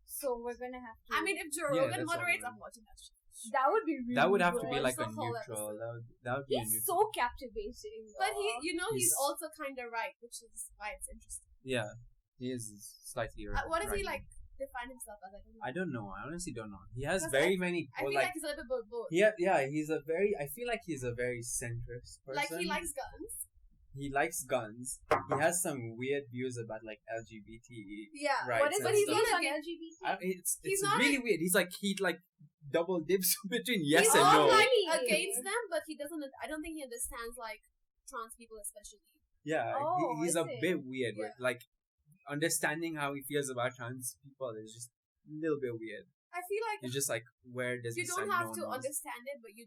[SPEAKER 4] So we're gonna have to.
[SPEAKER 2] I mean, if Joe
[SPEAKER 3] Yeah,
[SPEAKER 2] Rogan
[SPEAKER 3] that's all
[SPEAKER 2] moderates,
[SPEAKER 3] right.
[SPEAKER 2] I'm watching that shit.
[SPEAKER 4] that would be really.
[SPEAKER 3] That would have to
[SPEAKER 4] good.
[SPEAKER 3] be like a
[SPEAKER 2] What's the whole
[SPEAKER 3] neutral.
[SPEAKER 2] episode?
[SPEAKER 3] That would be a
[SPEAKER 4] He's
[SPEAKER 3] neutral.
[SPEAKER 4] so captivating.
[SPEAKER 2] But
[SPEAKER 4] though.
[SPEAKER 2] he's
[SPEAKER 3] He's-
[SPEAKER 2] also kind of right, which is why it's interesting.
[SPEAKER 3] Yeah, he is slightly.
[SPEAKER 2] What is he
[SPEAKER 3] right.
[SPEAKER 2] like? define himself as?
[SPEAKER 3] I don't know. I honestly don't know. He has
[SPEAKER 2] Because
[SPEAKER 3] very many.
[SPEAKER 2] I feel like he's a little bit both.
[SPEAKER 3] He's a very. I feel like he's a very centrist person.
[SPEAKER 2] Like he likes guns.
[SPEAKER 3] He likes guns. He has some weird views about like LGBT
[SPEAKER 2] Yeah.
[SPEAKER 3] rights.
[SPEAKER 4] What is
[SPEAKER 3] and
[SPEAKER 4] it? He's
[SPEAKER 3] stuff.
[SPEAKER 4] not on
[SPEAKER 2] against-
[SPEAKER 4] LGBT.
[SPEAKER 3] It's
[SPEAKER 2] He's not
[SPEAKER 3] really weird. He's like he double dips between yes
[SPEAKER 2] he's
[SPEAKER 3] and
[SPEAKER 2] not
[SPEAKER 3] no.
[SPEAKER 2] like
[SPEAKER 4] Really?
[SPEAKER 2] against them, but he doesn't. I don't think he understands like trans people especially.
[SPEAKER 3] Yeah,
[SPEAKER 4] Oh,
[SPEAKER 3] he's
[SPEAKER 4] I
[SPEAKER 3] a
[SPEAKER 4] see.
[SPEAKER 3] bit weird with
[SPEAKER 2] Yeah.
[SPEAKER 3] like understanding how he feels about trans people is just a little bit weird.
[SPEAKER 2] I feel like
[SPEAKER 3] You're just like, where does
[SPEAKER 2] you
[SPEAKER 3] he
[SPEAKER 2] don't
[SPEAKER 3] stand?
[SPEAKER 2] have
[SPEAKER 3] No
[SPEAKER 2] to
[SPEAKER 3] one knows.
[SPEAKER 2] understand it, but you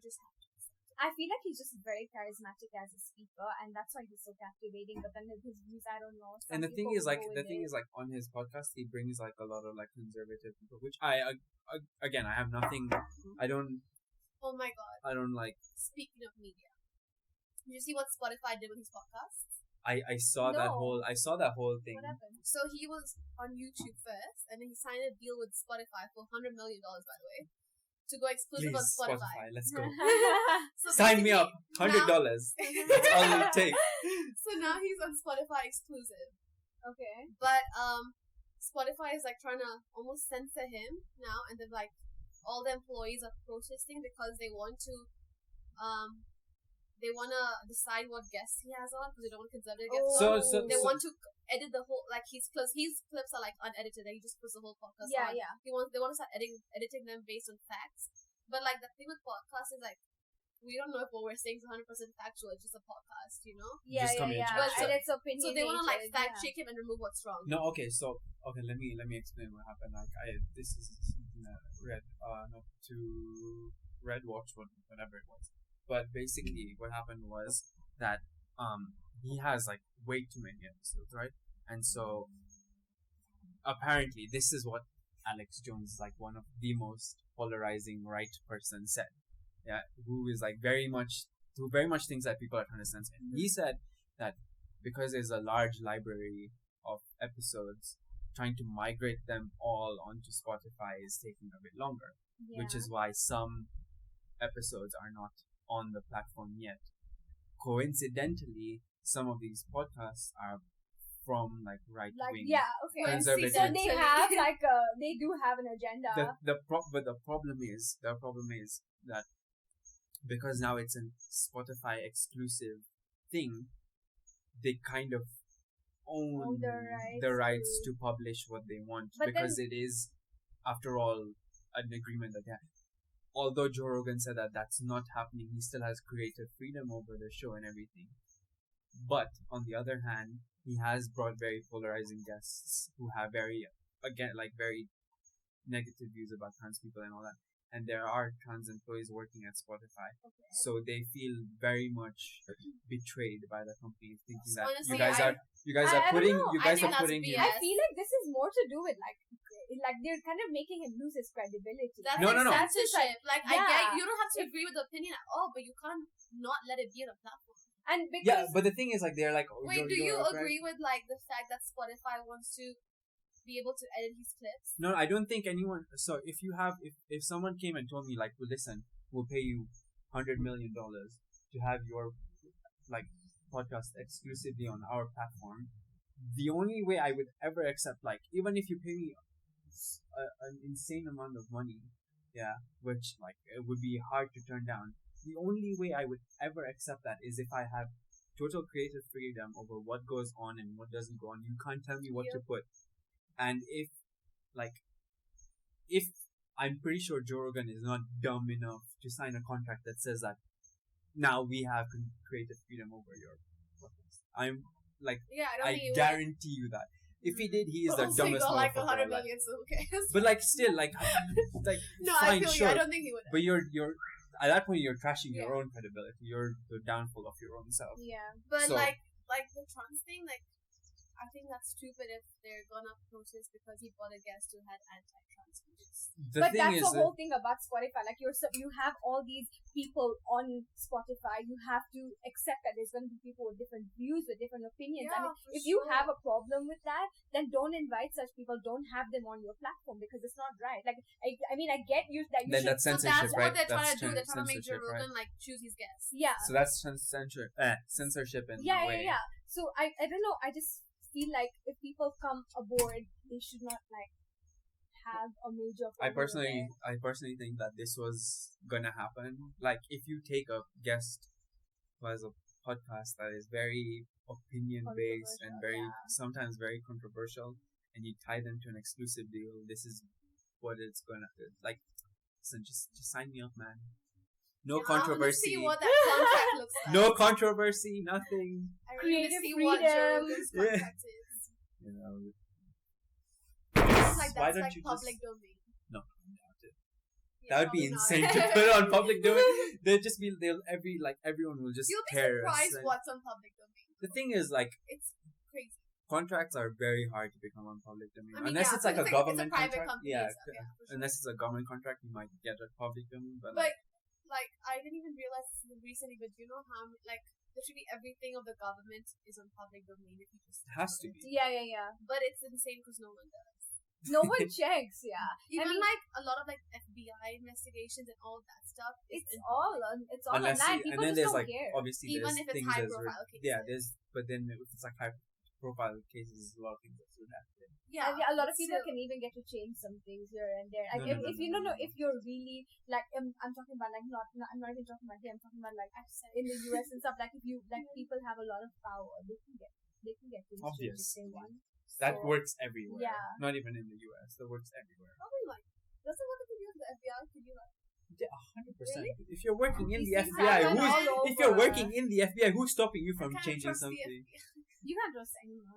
[SPEAKER 2] just have to.
[SPEAKER 4] I feel like he's just very charismatic as a speaker, and that's why he's so captivating. But then his views, I don't know. Some
[SPEAKER 3] And the thing
[SPEAKER 4] people
[SPEAKER 3] is, like,
[SPEAKER 4] go
[SPEAKER 3] the
[SPEAKER 4] with
[SPEAKER 3] thing
[SPEAKER 4] it.
[SPEAKER 3] is, like, on his podcast, he brings like a lot of like conservative people, which I again, I have nothing. I don't
[SPEAKER 2] Oh my god!
[SPEAKER 3] like.
[SPEAKER 2] Speaking of media, did you see what Spotify did with his podcasts?
[SPEAKER 3] I saw that
[SPEAKER 4] No.
[SPEAKER 3] whole thing.
[SPEAKER 4] What happened?
[SPEAKER 2] So he was on YouTube first, and then he signed a deal with Spotify for $100 million, by the way, to go exclusive
[SPEAKER 3] Please,
[SPEAKER 2] on Spotify.
[SPEAKER 3] let's go.
[SPEAKER 2] So
[SPEAKER 3] Sign me up.
[SPEAKER 2] basically,
[SPEAKER 3] $100.
[SPEAKER 2] now-
[SPEAKER 3] That's all it takes.
[SPEAKER 2] So now he's on Spotify exclusive.
[SPEAKER 4] Okay.
[SPEAKER 2] But Spotify is like trying to almost censor him now, and then like all the employees are protesting because they want to decide what guests he has on because they don't want conservative guests.
[SPEAKER 3] So-
[SPEAKER 2] on.
[SPEAKER 3] so-
[SPEAKER 2] They want to edit the whole like his clips are like unedited. And he just puts the whole podcast
[SPEAKER 4] Yeah,
[SPEAKER 2] on.
[SPEAKER 4] yeah.
[SPEAKER 2] They want to start editing them based on facts. But like the thing with podcasts is like we don't know if what we're saying is 100% factual. It's just a podcast, you know.
[SPEAKER 4] Yeah,
[SPEAKER 3] Just come
[SPEAKER 4] yeah,
[SPEAKER 3] in
[SPEAKER 4] yeah.
[SPEAKER 3] chat.
[SPEAKER 4] And it's opinion.
[SPEAKER 2] So they want to like fact check him and remove what's wrong.
[SPEAKER 3] No, okay, so let me explain what happened. Like this is something that I read, not to read, watch, whatever it was. But basically, what happened was that he has like way too many episodes, right? And so apparently, this is what Alex Jones, like one of the most polarizing right person, said. Yeah, who is like very much thinks that people are trying to censor him. He said that because there's a large library of episodes, trying to migrate them all onto Spotify is taking a bit longer, which is why some episodes are not on the platform yet. Coincidentally, some of these podcasts are from like right wing.
[SPEAKER 4] Okay.
[SPEAKER 3] Conservative.
[SPEAKER 4] So they have like they do have an agenda.
[SPEAKER 3] But the problem is that because now it's a Spotify exclusive thing, they kind of own the rights to publish what they want,
[SPEAKER 4] But
[SPEAKER 3] because it is, after all, an agreement that they have. Although Joe Rogan said that that's not happening, he still has creative freedom over the show and everything. But on the other hand, he has brought very polarizing guests who have very negative views about trans people and all that. And there are trans employees working at Spotify, so they feel very much betrayed by the company, thinking that
[SPEAKER 2] Honestly,
[SPEAKER 3] you guys
[SPEAKER 4] I
[SPEAKER 3] are
[SPEAKER 4] don't
[SPEAKER 3] putting
[SPEAKER 4] know.
[SPEAKER 3] you
[SPEAKER 2] I
[SPEAKER 3] guys
[SPEAKER 2] think
[SPEAKER 3] are
[SPEAKER 2] that's
[SPEAKER 3] putting him.
[SPEAKER 2] BS.
[SPEAKER 4] I feel like this is more to do with like they're kind of making him lose his credibility.
[SPEAKER 2] That's
[SPEAKER 3] No.
[SPEAKER 2] censorship. Like I
[SPEAKER 4] Yeah.
[SPEAKER 2] get you don't have to agree with the opinion at all, but you can't not let it be on a platform.
[SPEAKER 4] And because
[SPEAKER 3] Yeah, but the thing is, like, they're like, oh,
[SPEAKER 2] Wait, do
[SPEAKER 3] you're
[SPEAKER 2] you
[SPEAKER 3] a friend.
[SPEAKER 2] agree with like the fact that Spotify wants to be able to edit his clips?
[SPEAKER 3] No, I don't think anyone. So if someone came and told me like, well, listen, we'll pay you $100 million to have your like podcast exclusively on our platform, the only way I would ever accept, like, even if you pay me an insane amount of money, yeah, which like it would be hard to turn down. The only way I would ever accept that is if I have total creative freedom over what goes on and what doesn't go on. You can't tell me what to put. And if I'm pretty sure Joe Rogan is not dumb enough to sign a contract that says that now we have creative freedom over your podcast. I'm like,
[SPEAKER 2] Yeah, I don't
[SPEAKER 3] I
[SPEAKER 2] think he would.
[SPEAKER 3] guarantee you that. If he did, he is the
[SPEAKER 2] Also, he
[SPEAKER 3] dumbest
[SPEAKER 2] got like
[SPEAKER 3] motherfucker
[SPEAKER 2] 100
[SPEAKER 3] alive.
[SPEAKER 2] million, so who cares?
[SPEAKER 3] But like, still, like
[SPEAKER 2] No,
[SPEAKER 3] fine,
[SPEAKER 2] I feel
[SPEAKER 3] sure.
[SPEAKER 2] you. I don't think he would.
[SPEAKER 3] But you're at that point you're trashing your
[SPEAKER 2] Yeah.
[SPEAKER 3] own credibility. You're the downfall of your own self.
[SPEAKER 4] yeah.
[SPEAKER 2] But
[SPEAKER 3] So-
[SPEAKER 2] like the trans thing, like I think that's stupid if they're gonna protest because he bought a guest who had anti-trans views.
[SPEAKER 3] The
[SPEAKER 4] But
[SPEAKER 3] thing
[SPEAKER 4] that's
[SPEAKER 3] is,
[SPEAKER 4] the whole thing about Spotify. Like you have all these people on Spotify. You have to accept that there's going to be people with different views, with different opinions.
[SPEAKER 2] Yeah,
[SPEAKER 4] and
[SPEAKER 2] for
[SPEAKER 4] if you
[SPEAKER 2] sure.
[SPEAKER 4] have a problem with that, then don't invite such people. Don't have them on your platform because it's not right. Like I mean, I get you that you
[SPEAKER 3] then
[SPEAKER 4] should.
[SPEAKER 3] that's
[SPEAKER 2] So
[SPEAKER 3] censorship,
[SPEAKER 2] that's
[SPEAKER 3] right?
[SPEAKER 2] what they're trying
[SPEAKER 3] That's
[SPEAKER 2] to do. They're trying to make Joe
[SPEAKER 3] censorship, right?
[SPEAKER 2] Rogan like choose his guests.
[SPEAKER 4] Yeah.
[SPEAKER 3] So that's censorship in a way.
[SPEAKER 4] Yeah. So I don't know. I just feel like if people come aboard, they should not like have a major
[SPEAKER 3] I
[SPEAKER 4] formula
[SPEAKER 3] personally think that this was gonna happen. Like, if you take a guest who has a podcast that is very opinion based and very
[SPEAKER 4] Controversial, yeah.
[SPEAKER 3] sometimes very controversial, and you tie them to an exclusive deal, this is what it's gonna like. Listen, just sign me up, man. No
[SPEAKER 2] I want to
[SPEAKER 3] controversy.
[SPEAKER 2] see what that contract looks like.
[SPEAKER 3] No controversy. Nothing.
[SPEAKER 2] I really want to
[SPEAKER 4] Creative
[SPEAKER 2] see what Joe
[SPEAKER 4] freedom.
[SPEAKER 2] Rogan's
[SPEAKER 3] Yeah.
[SPEAKER 2] contract is.
[SPEAKER 3] You know.
[SPEAKER 2] It's like
[SPEAKER 3] Why
[SPEAKER 2] that's
[SPEAKER 3] don't
[SPEAKER 2] like
[SPEAKER 3] you
[SPEAKER 2] public
[SPEAKER 3] just?
[SPEAKER 2] domain.
[SPEAKER 3] No.
[SPEAKER 2] Yeah,
[SPEAKER 3] That would be
[SPEAKER 2] probably not.
[SPEAKER 3] insane to put on public domain. Everyone will just
[SPEAKER 2] You'll be
[SPEAKER 3] tear us.
[SPEAKER 2] surprised
[SPEAKER 3] And
[SPEAKER 2] what's on public domain.
[SPEAKER 3] the thing is, like,
[SPEAKER 2] It's crazy.
[SPEAKER 3] contracts are very hard to become on public domain.
[SPEAKER 2] I mean,
[SPEAKER 3] Unless
[SPEAKER 2] yeah,
[SPEAKER 3] it's like a
[SPEAKER 2] it's
[SPEAKER 3] government
[SPEAKER 2] a private
[SPEAKER 3] contract.
[SPEAKER 2] company,
[SPEAKER 3] Yeah,
[SPEAKER 2] so, yeah, for sure.
[SPEAKER 3] unless it's a government contract, you might get a public domain. But
[SPEAKER 2] But like, I didn't even realize this recently, but you know how like literally everything of the government is on public domain if you just
[SPEAKER 3] it has to
[SPEAKER 2] Google it.
[SPEAKER 3] be.
[SPEAKER 4] Yeah.
[SPEAKER 2] But it's insane because no one does.
[SPEAKER 4] No one checks. Yeah.
[SPEAKER 2] Even
[SPEAKER 4] mean-
[SPEAKER 2] like a lot of like FBI investigations and all that stuff.
[SPEAKER 4] It's all
[SPEAKER 3] Unless
[SPEAKER 4] online.
[SPEAKER 3] and
[SPEAKER 4] People
[SPEAKER 3] then
[SPEAKER 4] just
[SPEAKER 3] there's
[SPEAKER 4] don't
[SPEAKER 3] like
[SPEAKER 4] care.
[SPEAKER 3] obviously
[SPEAKER 2] Even
[SPEAKER 3] there's
[SPEAKER 2] if it's
[SPEAKER 3] things
[SPEAKER 2] high
[SPEAKER 3] as
[SPEAKER 2] profile cases.
[SPEAKER 3] yeah but then if it's like high profile cases, a lot of things that would happen.
[SPEAKER 2] Yeah,
[SPEAKER 4] And a lot of
[SPEAKER 2] but
[SPEAKER 4] people
[SPEAKER 2] still.
[SPEAKER 4] can even get to change some things here and there. Like
[SPEAKER 3] No,
[SPEAKER 4] if you're really like I'm talking about like I'm not even talking about here. I'm talking about like in the US and stuff. Like if you like people have a lot of power, they can get things changed if they want.
[SPEAKER 3] That
[SPEAKER 4] So,
[SPEAKER 3] works everywhere.
[SPEAKER 4] yeah.
[SPEAKER 3] Not even in the US. That works everywhere.
[SPEAKER 2] Probably like doesn't want to be with the FBI to be like
[SPEAKER 3] 100%. If you're working in
[SPEAKER 4] These
[SPEAKER 3] the
[SPEAKER 4] things
[SPEAKER 3] FBI,
[SPEAKER 4] happen all
[SPEAKER 3] if you're
[SPEAKER 4] over.
[SPEAKER 3] working in the FBI, who's stopping you from
[SPEAKER 2] I can't
[SPEAKER 3] changing
[SPEAKER 2] trust the
[SPEAKER 3] something?
[SPEAKER 2] FBI.
[SPEAKER 4] You can't trust anyone.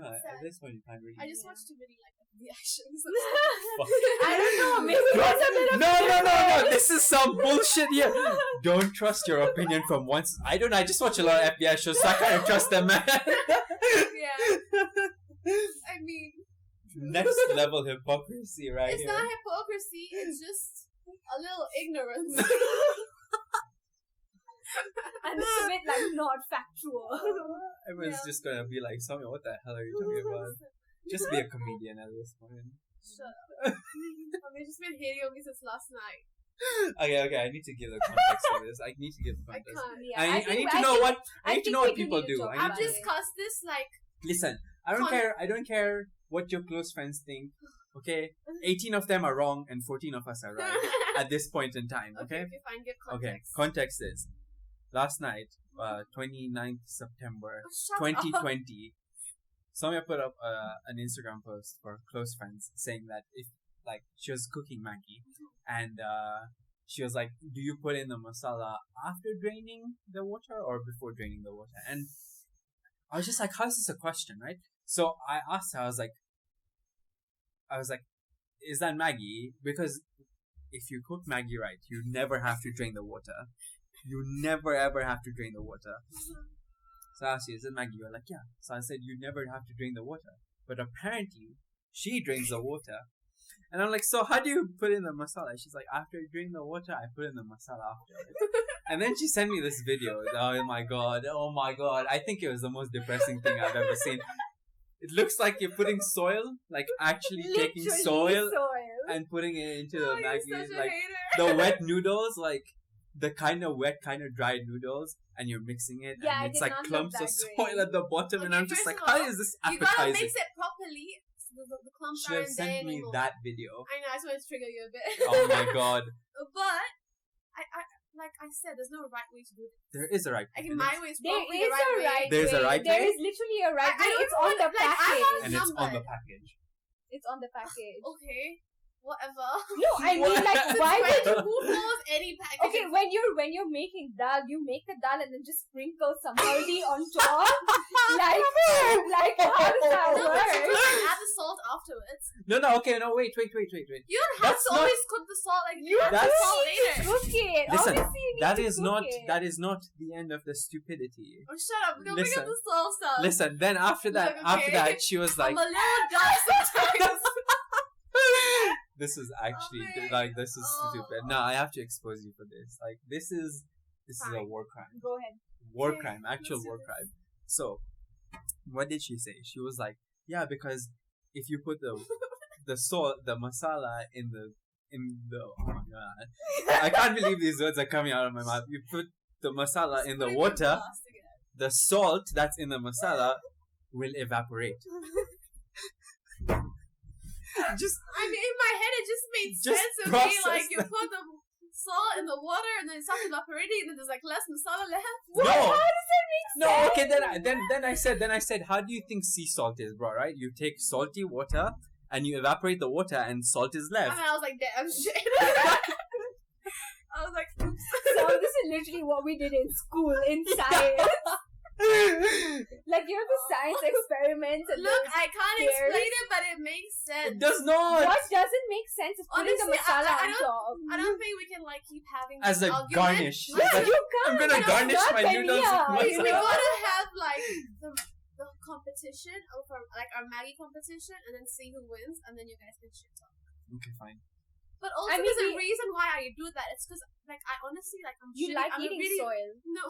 [SPEAKER 3] No, at
[SPEAKER 2] sad.
[SPEAKER 3] this point you can't really.
[SPEAKER 2] I just watched too many like FBI shows.
[SPEAKER 4] I don't know. Maybe there's a bit of
[SPEAKER 3] No. This is some bullshit here. Don't trust your opinion from once. I just watch a lot of FBI shows, so I kind of trust them, man.
[SPEAKER 2] Yeah. I mean,
[SPEAKER 3] Next level hypocrisy right
[SPEAKER 2] it's
[SPEAKER 3] here.
[SPEAKER 2] not hypocrisy. It's just a little ignorance.
[SPEAKER 4] and it's a bit like not factual.
[SPEAKER 3] Everyone's
[SPEAKER 2] Yeah.
[SPEAKER 3] just gonna be like, Saumya, what the hell are you talking about? Just be a comedian at this point.
[SPEAKER 2] Shut up. I've just been hating on me since last night.
[SPEAKER 3] Okay, I need to give the context for this. I need to give the
[SPEAKER 2] I
[SPEAKER 3] context.
[SPEAKER 2] can't.
[SPEAKER 4] Yeah,
[SPEAKER 3] I need to know what
[SPEAKER 4] think we
[SPEAKER 3] people
[SPEAKER 4] need to
[SPEAKER 3] do.
[SPEAKER 4] talk
[SPEAKER 3] I
[SPEAKER 2] I've
[SPEAKER 3] need
[SPEAKER 4] about
[SPEAKER 3] to
[SPEAKER 4] it.
[SPEAKER 2] discussed this like
[SPEAKER 3] listen. I don't care what your close friends think. Okay, 18 of them are wrong and 14 of us are right at this point in time. Okay.
[SPEAKER 2] Okay, fine. Give
[SPEAKER 3] Okay.
[SPEAKER 2] context.
[SPEAKER 3] Context is last night, 29th September,
[SPEAKER 2] Oh, shut
[SPEAKER 3] 2020. Saumya put up an Instagram post for close friends saying that if like she was cooking Maggi and she was like, do you put in the masala after draining the water or before draining the water? And I was just like, how's this a question, right? So I asked her, I was like, is that Maggi? Because if you cook Maggi right, you never have to drain the water. You never ever have to drain the water. So I asked you, is it Maggi? You're like, yeah. So I said, you never have to drain the water. But apparently, she drains the water. And I'm like, so how do you put in the masala? She's like, after you drain the water, I put in the masala after it. And then she sent me this video. Oh my god. I think it was the most depressing thing I've ever seen. It looks like you're putting soil, like actually taking soil and putting it into the
[SPEAKER 2] Oh, you're
[SPEAKER 3] Maggi.
[SPEAKER 2] such a
[SPEAKER 3] Like
[SPEAKER 2] hater.
[SPEAKER 3] the wet noodles, like the kind of wet, kind of dry noodles, and you're mixing it,
[SPEAKER 4] Yeah,
[SPEAKER 3] and
[SPEAKER 4] it
[SPEAKER 3] it's
[SPEAKER 4] did
[SPEAKER 3] like
[SPEAKER 4] not look
[SPEAKER 3] clumps
[SPEAKER 4] that
[SPEAKER 3] of
[SPEAKER 4] great.
[SPEAKER 3] soil at the bottom, and
[SPEAKER 2] Okay,
[SPEAKER 3] I'm just
[SPEAKER 2] first
[SPEAKER 3] like,
[SPEAKER 2] of
[SPEAKER 3] how
[SPEAKER 2] all,
[SPEAKER 3] is this
[SPEAKER 2] You gotta
[SPEAKER 3] appetizing?
[SPEAKER 2] mix it properly. So the clumps
[SPEAKER 3] Should have
[SPEAKER 2] aren't there
[SPEAKER 3] sent me
[SPEAKER 2] anymore.
[SPEAKER 3] that video.
[SPEAKER 2] I know. I just wanted to trigger you a bit.
[SPEAKER 3] Oh my god,
[SPEAKER 2] But I like I said, there's no right way to do this.
[SPEAKER 3] there is a right.
[SPEAKER 2] Like
[SPEAKER 3] way.
[SPEAKER 2] my way is
[SPEAKER 4] There
[SPEAKER 2] probably
[SPEAKER 4] is
[SPEAKER 2] the right
[SPEAKER 4] a
[SPEAKER 2] way.
[SPEAKER 4] right
[SPEAKER 3] There's a
[SPEAKER 4] way.
[SPEAKER 3] right
[SPEAKER 4] There
[SPEAKER 3] way?
[SPEAKER 4] is literally a right
[SPEAKER 2] I
[SPEAKER 4] way.
[SPEAKER 2] don't
[SPEAKER 4] It's
[SPEAKER 2] know
[SPEAKER 4] on the
[SPEAKER 2] what- like, I
[SPEAKER 4] package.
[SPEAKER 2] have-
[SPEAKER 3] And it's on the
[SPEAKER 2] number.
[SPEAKER 3] package.
[SPEAKER 4] It's on the package.
[SPEAKER 2] Okay, whatever.
[SPEAKER 4] No, I mean like why would you?
[SPEAKER 2] Who follows any package?
[SPEAKER 4] Okay, when you're making dal, you make the dal and then just sprinkle some haldi on top. like how does that
[SPEAKER 2] No, but you
[SPEAKER 4] work?
[SPEAKER 2] can add the salt afterwards.
[SPEAKER 3] No, okay, no, wait.
[SPEAKER 2] You don't have
[SPEAKER 3] That's
[SPEAKER 2] to
[SPEAKER 3] not-
[SPEAKER 2] always cook the salt. Like you have to
[SPEAKER 3] That's-
[SPEAKER 2] salt later.
[SPEAKER 4] Cook it.
[SPEAKER 3] Listen,
[SPEAKER 4] Obviously, you need
[SPEAKER 3] that
[SPEAKER 4] to
[SPEAKER 3] is
[SPEAKER 4] cook
[SPEAKER 3] not
[SPEAKER 4] it.
[SPEAKER 3] that is not the end of the stupidity.
[SPEAKER 2] Oh, shut up! Don't bring up
[SPEAKER 3] Listen.
[SPEAKER 2] the salt stuff.
[SPEAKER 3] Listen, then after that,
[SPEAKER 2] Look,
[SPEAKER 3] after
[SPEAKER 2] okay.
[SPEAKER 3] that, she was like,
[SPEAKER 2] I'm a little dumb sometimes.
[SPEAKER 3] "This is actually
[SPEAKER 2] man.
[SPEAKER 3] like this is
[SPEAKER 2] Oh.
[SPEAKER 3] stupid." No, I have to expose you for this. Like this is a
[SPEAKER 2] Fine.
[SPEAKER 3] war crime.
[SPEAKER 4] Go ahead.
[SPEAKER 3] War
[SPEAKER 2] Okay,
[SPEAKER 3] crime, actual
[SPEAKER 2] let's do
[SPEAKER 3] war
[SPEAKER 2] this.
[SPEAKER 3] crime. So, what did she say? She was like, "Yeah, because if you put the salt, the masala in the oh my god, I can't believe these words are coming out of my mouth. You put the masala in the
[SPEAKER 2] Put it
[SPEAKER 3] water,
[SPEAKER 2] glass together.
[SPEAKER 3] the salt that's in the masala will evaporate." Just
[SPEAKER 2] I mean, in my head, it just made
[SPEAKER 3] Just
[SPEAKER 2] sense to me.
[SPEAKER 3] process
[SPEAKER 2] Like, you
[SPEAKER 3] that.
[SPEAKER 2] put the salt in the water, and then it starts evaporating, and then there's like less masala left.
[SPEAKER 3] no.
[SPEAKER 4] How does that make sense?
[SPEAKER 3] No, okay. Then I said, how do you think sea salt is, bro? Right? You take salty water and you evaporate the water, and salt is
[SPEAKER 2] And
[SPEAKER 3] left.
[SPEAKER 2] then I was like, damn shit. I was like, oops.
[SPEAKER 4] So this is literally what we did in school in science. Like the science experiments. And
[SPEAKER 2] Look, I can't
[SPEAKER 4] Stairs.
[SPEAKER 2] explain it, but it makes sense.
[SPEAKER 3] It does not.
[SPEAKER 4] what doesn't make sense is putting the
[SPEAKER 2] Honestly,
[SPEAKER 4] masala
[SPEAKER 2] I
[SPEAKER 4] on top.
[SPEAKER 2] I don't think we can like keep having
[SPEAKER 3] As
[SPEAKER 2] this
[SPEAKER 3] a
[SPEAKER 2] argument.
[SPEAKER 3] garnish.
[SPEAKER 2] No,
[SPEAKER 3] Like,
[SPEAKER 4] You can't.
[SPEAKER 3] I'm gonna
[SPEAKER 4] That's
[SPEAKER 3] garnish
[SPEAKER 4] not
[SPEAKER 3] my noodles
[SPEAKER 4] Kenya,
[SPEAKER 3] with
[SPEAKER 2] we
[SPEAKER 3] masala.
[SPEAKER 2] gotta have like the competition of like our Maggie competition, and then see who wins, and then you guys can shit talk.
[SPEAKER 3] Okay, fine.
[SPEAKER 2] But also,
[SPEAKER 4] I mean,
[SPEAKER 2] there's a reason why I do that. It's because like I honestly like
[SPEAKER 4] You like
[SPEAKER 2] I'm
[SPEAKER 4] eating
[SPEAKER 2] a really,
[SPEAKER 4] soil.
[SPEAKER 2] No,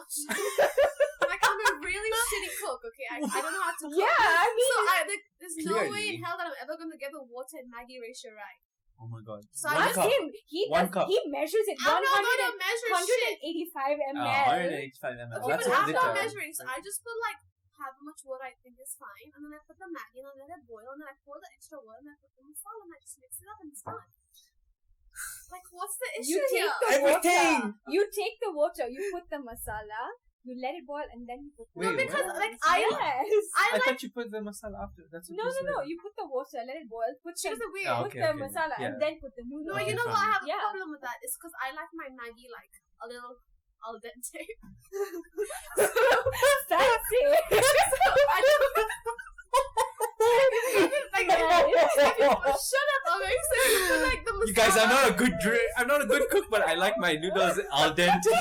[SPEAKER 2] like I'm a really shitty cook. Okay, I don't know how to cook.
[SPEAKER 4] Yeah, I mean,
[SPEAKER 2] So there's no way
[SPEAKER 3] Clearly.
[SPEAKER 2] in hell that I'm ever gonna get the water and Maggie ratio right.
[SPEAKER 3] Oh my god.
[SPEAKER 2] So
[SPEAKER 3] One
[SPEAKER 2] I
[SPEAKER 4] ask
[SPEAKER 3] cup.
[SPEAKER 4] him.
[SPEAKER 3] One cup.
[SPEAKER 4] He measures it.
[SPEAKER 2] I'm not
[SPEAKER 4] 100
[SPEAKER 2] gonna measure shit.
[SPEAKER 4] 185 ml.
[SPEAKER 3] 185 ml.
[SPEAKER 2] Okay,
[SPEAKER 3] That's
[SPEAKER 2] but
[SPEAKER 3] a
[SPEAKER 2] I'm not
[SPEAKER 3] liter.
[SPEAKER 2] measuring. So I just put like however much water I think is fine, and then I put the Maggie and I let it boil, and then I pour the extra water and I put the masala and I just mix it up and it's done. Like, what's the issue
[SPEAKER 4] You take
[SPEAKER 2] here?
[SPEAKER 4] the
[SPEAKER 3] Everything!
[SPEAKER 4] water. You take the water. You put the masala. You let it boil, and then you put the
[SPEAKER 3] Wait,
[SPEAKER 2] because
[SPEAKER 3] what?
[SPEAKER 2] like
[SPEAKER 4] yes.
[SPEAKER 2] I
[SPEAKER 3] I
[SPEAKER 2] like
[SPEAKER 3] thought you put the masala after. That's what
[SPEAKER 4] No,
[SPEAKER 3] you
[SPEAKER 4] no,
[SPEAKER 3] said.
[SPEAKER 4] no. You put the water, let it boil. Put
[SPEAKER 2] she
[SPEAKER 4] the,
[SPEAKER 2] was a weird.
[SPEAKER 3] Oh,
[SPEAKER 4] put
[SPEAKER 3] okay,
[SPEAKER 4] the
[SPEAKER 3] okay.
[SPEAKER 4] masala,
[SPEAKER 3] Yeah.
[SPEAKER 4] and then put the noodles.
[SPEAKER 2] No,
[SPEAKER 3] Okay,
[SPEAKER 2] you know
[SPEAKER 3] fine.
[SPEAKER 2] what? I have a
[SPEAKER 4] Yeah.
[SPEAKER 2] problem with that. It's because I like my Maggie like a little al dente.
[SPEAKER 4] Fancy.
[SPEAKER 2] So I don't like shut up, Alex. So you put like the masala.
[SPEAKER 3] You guys, I'm not a good cook, but I like my noodles al dente.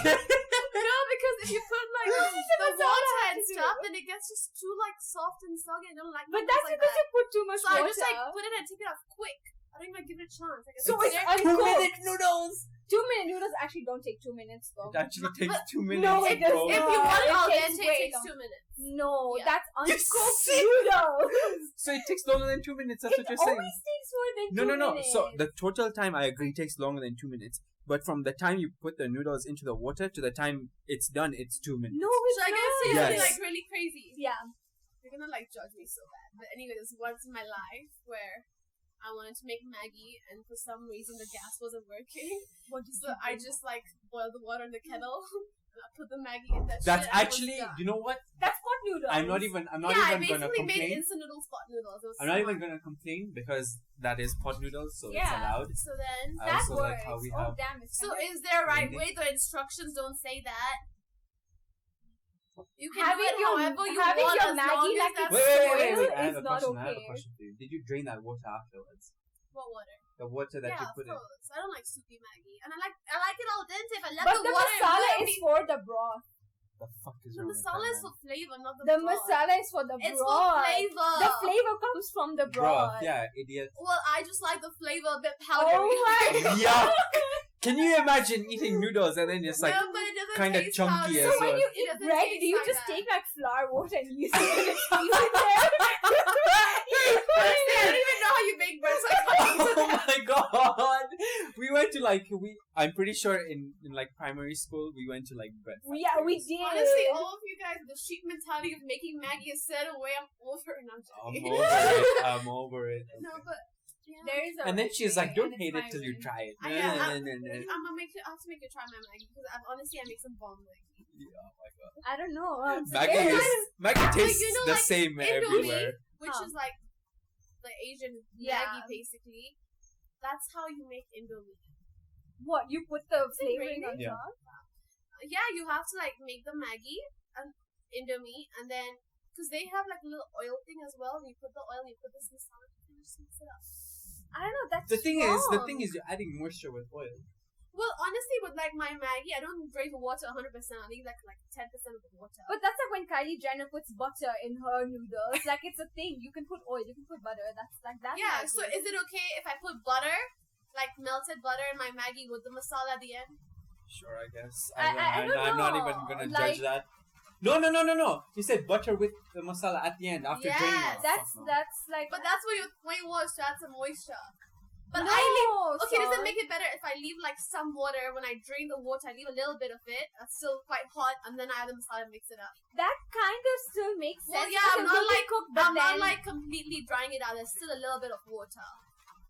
[SPEAKER 2] No, because if you put like the
[SPEAKER 4] masala
[SPEAKER 2] water
[SPEAKER 4] has
[SPEAKER 2] and
[SPEAKER 4] to do.
[SPEAKER 2] stuff, then it gets just too like soft and soggy. I don't like.
[SPEAKER 4] But
[SPEAKER 2] noodles
[SPEAKER 4] that's
[SPEAKER 2] like
[SPEAKER 4] because
[SPEAKER 2] that.
[SPEAKER 4] you put too much
[SPEAKER 2] So
[SPEAKER 4] water.
[SPEAKER 2] I just like put it and take it off quick. I don't even give it a chance. Like,
[SPEAKER 4] So it's
[SPEAKER 2] very-
[SPEAKER 4] uncooked.
[SPEAKER 3] noodles.
[SPEAKER 4] 2-minute noodles actually don't take 2 minutes though.
[SPEAKER 3] It actually takes 2 minutes.
[SPEAKER 4] No, it does
[SPEAKER 3] bro.
[SPEAKER 2] If
[SPEAKER 4] not.
[SPEAKER 2] you want
[SPEAKER 4] It
[SPEAKER 2] al
[SPEAKER 4] takes
[SPEAKER 2] dente,
[SPEAKER 4] way
[SPEAKER 2] it takes
[SPEAKER 4] long.
[SPEAKER 2] 2 minutes.
[SPEAKER 4] No,
[SPEAKER 2] Yeah.
[SPEAKER 4] that's
[SPEAKER 3] You
[SPEAKER 4] uncooked
[SPEAKER 3] sick.
[SPEAKER 4] noodles.
[SPEAKER 3] So it takes longer than 2 minutes. That's
[SPEAKER 4] It
[SPEAKER 3] what you're saying.
[SPEAKER 4] always takes more than
[SPEAKER 3] No,
[SPEAKER 4] 2
[SPEAKER 3] no, no.
[SPEAKER 4] minutes.
[SPEAKER 3] So the total time, I agree, takes longer than 2 minutes. But from the time you put the noodles into the water to the time it's done, it's 2 minutes.
[SPEAKER 4] No, it's
[SPEAKER 2] So I guess
[SPEAKER 4] not.
[SPEAKER 2] you're gonna be
[SPEAKER 3] Yes.
[SPEAKER 2] like really crazy.
[SPEAKER 4] Yeah.
[SPEAKER 2] You're gonna like judge me so bad. But anyway, there's once in my life where I wanted to make Maggie, and for some reason the gas wasn't working. So I just like boiled the water in the kettle. And I put the Maggie in that.
[SPEAKER 3] That's
[SPEAKER 2] shit and it was
[SPEAKER 3] actually,
[SPEAKER 2] done.
[SPEAKER 3] you know what?
[SPEAKER 4] That's pot noodles.
[SPEAKER 3] I'm not even
[SPEAKER 2] I
[SPEAKER 3] gonna
[SPEAKER 2] basically made
[SPEAKER 3] complain.
[SPEAKER 2] instant noodles, pot noodles. It was
[SPEAKER 3] I'm not even
[SPEAKER 2] smart.
[SPEAKER 3] gonna complain because that is pot noodles, so it's
[SPEAKER 4] Yeah.
[SPEAKER 3] allowed.
[SPEAKER 2] So then,
[SPEAKER 3] I
[SPEAKER 4] That
[SPEAKER 3] also
[SPEAKER 4] works.
[SPEAKER 3] like how we
[SPEAKER 4] Oh
[SPEAKER 3] have.
[SPEAKER 4] damn, it's
[SPEAKER 2] so
[SPEAKER 4] kind of-
[SPEAKER 2] is there a right
[SPEAKER 3] Really?
[SPEAKER 2] way? The instructions don't say that. You can
[SPEAKER 4] Having
[SPEAKER 2] do it
[SPEAKER 4] your-
[SPEAKER 2] however you
[SPEAKER 4] having
[SPEAKER 2] want
[SPEAKER 4] your
[SPEAKER 2] as
[SPEAKER 4] Maggie
[SPEAKER 2] long as
[SPEAKER 4] like
[SPEAKER 2] that's
[SPEAKER 4] it's
[SPEAKER 2] soil.
[SPEAKER 3] Wait.
[SPEAKER 4] Soil
[SPEAKER 3] I have
[SPEAKER 4] is
[SPEAKER 3] a
[SPEAKER 4] not
[SPEAKER 3] question. I have a
[SPEAKER 4] okay.
[SPEAKER 3] question for you. Did you drain that water afterwards?
[SPEAKER 2] What water?
[SPEAKER 3] The water that
[SPEAKER 2] Yeah,
[SPEAKER 3] you
[SPEAKER 2] of
[SPEAKER 3] put in.
[SPEAKER 2] course. I don't like soupy Maggie, and I like it al dente. If I let
[SPEAKER 4] But
[SPEAKER 2] the
[SPEAKER 4] the
[SPEAKER 2] water
[SPEAKER 4] masala
[SPEAKER 2] boil,
[SPEAKER 4] is for the broth.
[SPEAKER 3] The fuck is
[SPEAKER 2] the
[SPEAKER 3] wrong with that,
[SPEAKER 2] masala is
[SPEAKER 3] man?
[SPEAKER 2] for flavor, not the
[SPEAKER 4] The
[SPEAKER 2] broth.
[SPEAKER 4] masala is for the
[SPEAKER 2] It's for
[SPEAKER 4] broth.
[SPEAKER 2] flavor.
[SPEAKER 4] The flavor comes from the broth.
[SPEAKER 3] Yeah, idiot.
[SPEAKER 2] Well, I just like the flavor a bit powdery.
[SPEAKER 4] Oh my
[SPEAKER 3] Yuck! Can you imagine eating noodles and then it's like
[SPEAKER 2] no, but it doesn't
[SPEAKER 3] kinda
[SPEAKER 2] taste
[SPEAKER 3] chunky
[SPEAKER 2] powdery.
[SPEAKER 3] as
[SPEAKER 4] So when
[SPEAKER 3] well.
[SPEAKER 4] you
[SPEAKER 2] It
[SPEAKER 4] eat
[SPEAKER 2] doesn't
[SPEAKER 4] bread,
[SPEAKER 2] taste
[SPEAKER 4] do you
[SPEAKER 2] like
[SPEAKER 4] just
[SPEAKER 2] that.
[SPEAKER 4] take like flour, water, and you squeeze it there?
[SPEAKER 2] Honestly, I don't even know how you make bread, so I can't
[SPEAKER 3] Oh
[SPEAKER 2] answer that.
[SPEAKER 3] my god! We went to like I'm pretty sure in like primary school we went to like bread.
[SPEAKER 4] Yeah, we did.
[SPEAKER 2] Honestly, all of you guys, the sheep mentality of making Maggie a certain way, I'm over it. I'm
[SPEAKER 3] I'm
[SPEAKER 2] joking.
[SPEAKER 3] over it. I'm over it.
[SPEAKER 2] No, but yeah.
[SPEAKER 4] There is a
[SPEAKER 3] And then
[SPEAKER 4] right
[SPEAKER 3] she's
[SPEAKER 4] way,
[SPEAKER 3] like, "Don't
[SPEAKER 4] and it's
[SPEAKER 3] hate it
[SPEAKER 4] my
[SPEAKER 3] till you
[SPEAKER 4] way.
[SPEAKER 3] try it."
[SPEAKER 2] Yeah,
[SPEAKER 3] Nah, nah, nah, nah.
[SPEAKER 2] I'm gonna make it. I have to make you try my Maggie because honestly, I make some bomb Maggie.
[SPEAKER 3] Yeah, oh my god.
[SPEAKER 4] I don't know.
[SPEAKER 3] Maggie tastes
[SPEAKER 2] you know,
[SPEAKER 3] the
[SPEAKER 2] like,
[SPEAKER 3] same
[SPEAKER 2] Indomie,
[SPEAKER 3] everywhere.
[SPEAKER 2] which
[SPEAKER 4] Huh.
[SPEAKER 2] is like the Asian
[SPEAKER 4] Yeah.
[SPEAKER 2] Maggie, basically. That's how you make Indomie.
[SPEAKER 4] What, you put the flavoring on
[SPEAKER 3] Yeah.
[SPEAKER 4] top?
[SPEAKER 2] Yeah, you have to like make the Maggi and Indomie, and then because they have like a little oil thing as well. And you put the oil, and you put this masala, and you just mix it up.
[SPEAKER 4] I don't know. That's
[SPEAKER 3] The thing
[SPEAKER 4] strong.
[SPEAKER 3] is, you're adding moisture with oil.
[SPEAKER 2] Well, honestly, with like my Maggi, I don't drain the water 100%. I leave like 10% of the water.
[SPEAKER 4] But that's like when Kylie Jenner puts butter in her noodles. Like it's a thing. You can put oil. You can put butter. That's like that.
[SPEAKER 2] yeah. So is it okay if I put butter, like melted butter, in my Maggi with the masala at the end?
[SPEAKER 3] Sure, I guess.
[SPEAKER 4] I don't
[SPEAKER 3] I'm not
[SPEAKER 4] know.
[SPEAKER 3] even gonna
[SPEAKER 4] Like-
[SPEAKER 3] judge that. No. You said butter with the masala at the end after
[SPEAKER 2] Yes,
[SPEAKER 3] draining it.
[SPEAKER 4] That's
[SPEAKER 3] Fuck no.
[SPEAKER 4] that's like.
[SPEAKER 2] But that's what your point was to add some moisture. But
[SPEAKER 4] no,
[SPEAKER 2] I leave. Okay, does
[SPEAKER 4] son.
[SPEAKER 2] it make it better if I leave like some water when I drain the water? I leave a little bit of it. That's still quite hot, and then I add the masala and mix it up.
[SPEAKER 4] That kind of still makes
[SPEAKER 2] Well,
[SPEAKER 4] sense.
[SPEAKER 2] yeah,
[SPEAKER 4] because
[SPEAKER 2] I'm
[SPEAKER 4] it
[SPEAKER 2] not
[SPEAKER 4] will be
[SPEAKER 2] like
[SPEAKER 4] cooked, but
[SPEAKER 2] I'm not
[SPEAKER 4] then-
[SPEAKER 2] like completely drying it out. There's still a little bit of water.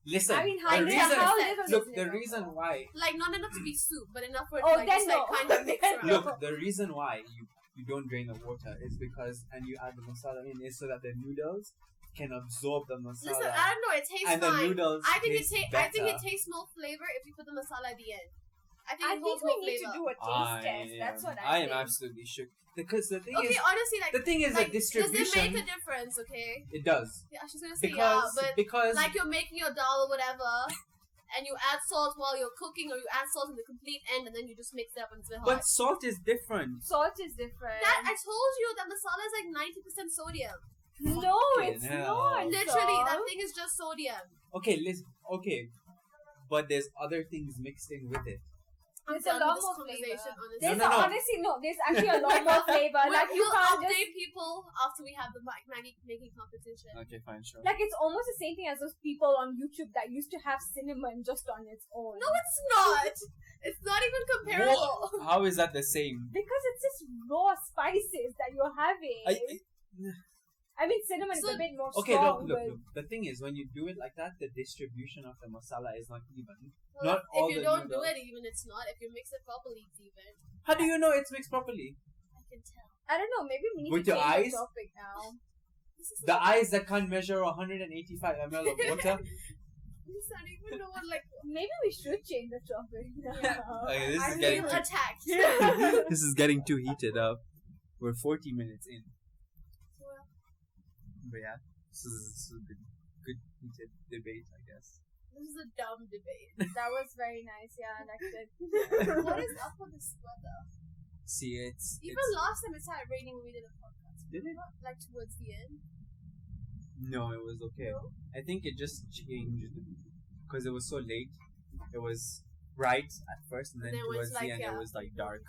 [SPEAKER 3] Listen,
[SPEAKER 4] I mean,
[SPEAKER 3] the
[SPEAKER 4] how
[SPEAKER 3] reason,
[SPEAKER 4] little
[SPEAKER 3] look,
[SPEAKER 4] is
[SPEAKER 3] the
[SPEAKER 4] little?
[SPEAKER 3] reason why,
[SPEAKER 2] Like not enough to be soup, but enough for it
[SPEAKER 4] Oh,
[SPEAKER 2] to like
[SPEAKER 4] then
[SPEAKER 2] just
[SPEAKER 4] no.
[SPEAKER 2] like kind of mix
[SPEAKER 4] Then
[SPEAKER 2] around.
[SPEAKER 4] no.
[SPEAKER 3] look, the reason why you don't drain the water is because, and you add the masala in, is so that the noodles can absorb the masala.
[SPEAKER 2] Listen, I don't know. It tastes
[SPEAKER 3] and the
[SPEAKER 2] fine.
[SPEAKER 3] noodles
[SPEAKER 2] I think
[SPEAKER 3] taste
[SPEAKER 2] I think it
[SPEAKER 3] better.
[SPEAKER 2] tastes more flavor if you put the masala at the end. I think
[SPEAKER 4] I
[SPEAKER 2] it
[SPEAKER 4] think
[SPEAKER 2] holds
[SPEAKER 4] we
[SPEAKER 2] more
[SPEAKER 4] need
[SPEAKER 2] flavor.
[SPEAKER 4] to do a taste test. That's what
[SPEAKER 3] I
[SPEAKER 4] I
[SPEAKER 3] am
[SPEAKER 4] think.
[SPEAKER 3] absolutely shook because the thing
[SPEAKER 2] Okay,
[SPEAKER 3] is,
[SPEAKER 2] honestly, like
[SPEAKER 3] the thing is
[SPEAKER 2] like,
[SPEAKER 3] the distribution.
[SPEAKER 2] does it make a difference? Okay.
[SPEAKER 3] It does
[SPEAKER 2] Yeah, she's gonna say yeah, but
[SPEAKER 3] because
[SPEAKER 2] like you're making your dal or whatever, and you add salt while you're cooking, or you add salt in the complete end, and then you just mix it up and it's hot.
[SPEAKER 3] but salt is different.
[SPEAKER 4] Salt is different.
[SPEAKER 2] That I told you that masala is like 90% sodium.
[SPEAKER 4] no,
[SPEAKER 3] Fucking
[SPEAKER 4] it's
[SPEAKER 3] hell.
[SPEAKER 4] not.
[SPEAKER 2] Literally, that
[SPEAKER 4] salt.
[SPEAKER 2] thing is just sodium.
[SPEAKER 3] Okay, listen. Okay, but there's other things mixed in with it.
[SPEAKER 2] I'm
[SPEAKER 4] There's a
[SPEAKER 2] done
[SPEAKER 4] lot
[SPEAKER 2] with this
[SPEAKER 4] more
[SPEAKER 2] conversation,
[SPEAKER 4] flavor.
[SPEAKER 2] honestly.
[SPEAKER 4] There's
[SPEAKER 3] No.
[SPEAKER 4] honestly no. There's actually a lot more flavor. Like you
[SPEAKER 2] we'll
[SPEAKER 4] can't
[SPEAKER 2] update
[SPEAKER 4] just
[SPEAKER 2] people after we have the Maggi making competition.
[SPEAKER 3] Okay, fine, sure.
[SPEAKER 4] like it's almost the same thing as those people on YouTube that used to have cinnamon just on its own.
[SPEAKER 2] No, it's not. It's not even comparable.
[SPEAKER 3] How is that the same?
[SPEAKER 4] Because it's just raw spices that you're having. I mean, cinnamon is
[SPEAKER 2] So-
[SPEAKER 4] a bit more
[SPEAKER 3] Okay,
[SPEAKER 4] strong.
[SPEAKER 3] look.
[SPEAKER 4] but
[SPEAKER 3] The thing is, when you do it like that, the distribution of the masala is not even.
[SPEAKER 2] Well,
[SPEAKER 3] Not all
[SPEAKER 2] if you
[SPEAKER 3] the
[SPEAKER 2] don't do
[SPEAKER 3] noodles.
[SPEAKER 2] it, even it's not. If you mix it properly, it's even.
[SPEAKER 3] How do you know it's mixed properly?
[SPEAKER 2] I can tell.
[SPEAKER 4] I don't know. Maybe we need
[SPEAKER 3] With
[SPEAKER 4] to
[SPEAKER 3] your
[SPEAKER 4] change
[SPEAKER 3] eyes?
[SPEAKER 4] the topic now.
[SPEAKER 2] This is
[SPEAKER 3] The eyes that can't measure 185 ml of water.
[SPEAKER 2] This I don't even know what like.
[SPEAKER 4] Maybe we should change the topic now.
[SPEAKER 3] Okay, this
[SPEAKER 2] I
[SPEAKER 3] is getting
[SPEAKER 2] feel
[SPEAKER 3] too,
[SPEAKER 2] attacked.
[SPEAKER 3] this is getting too heated up. We're 40 minutes in,
[SPEAKER 2] Well,
[SPEAKER 3] but yeah, this is a good heated debate, I guess.
[SPEAKER 2] this is a dumb debate.
[SPEAKER 4] That was very nice. Yeah, I liked it.
[SPEAKER 2] What is up with this weather?
[SPEAKER 3] See, it's
[SPEAKER 2] Even last time it started raining when we did a podcast.
[SPEAKER 3] Did it?
[SPEAKER 2] Not, like towards the end.
[SPEAKER 3] no, it was okay.
[SPEAKER 2] No?
[SPEAKER 3] I think it just changed because it was so late. It was bright at first, and then
[SPEAKER 2] And then
[SPEAKER 3] towards
[SPEAKER 2] it's like,
[SPEAKER 3] the end,
[SPEAKER 2] yeah.
[SPEAKER 3] it was like dark.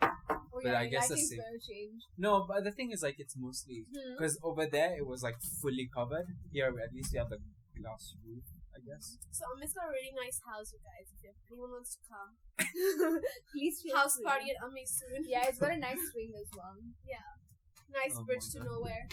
[SPEAKER 4] Oh,
[SPEAKER 3] But
[SPEAKER 4] yeah,
[SPEAKER 3] I guess the
[SPEAKER 4] lighting's
[SPEAKER 3] same.
[SPEAKER 4] gonna change.
[SPEAKER 3] No, but the thing is, like, it's mostly
[SPEAKER 4] Hmm.
[SPEAKER 3] because over there it was like fully covered. Here, at least we have the glass roof, I guess.
[SPEAKER 2] So Ami's got a really nice house, you guys. If anyone wants to come,
[SPEAKER 4] Please feel
[SPEAKER 2] house
[SPEAKER 4] free.
[SPEAKER 2] party at Ami soon.
[SPEAKER 4] Yeah, it's got a nice swing as well.
[SPEAKER 2] Nice
[SPEAKER 3] Oh
[SPEAKER 2] bridge
[SPEAKER 3] my
[SPEAKER 2] to
[SPEAKER 3] God.
[SPEAKER 2] nowhere.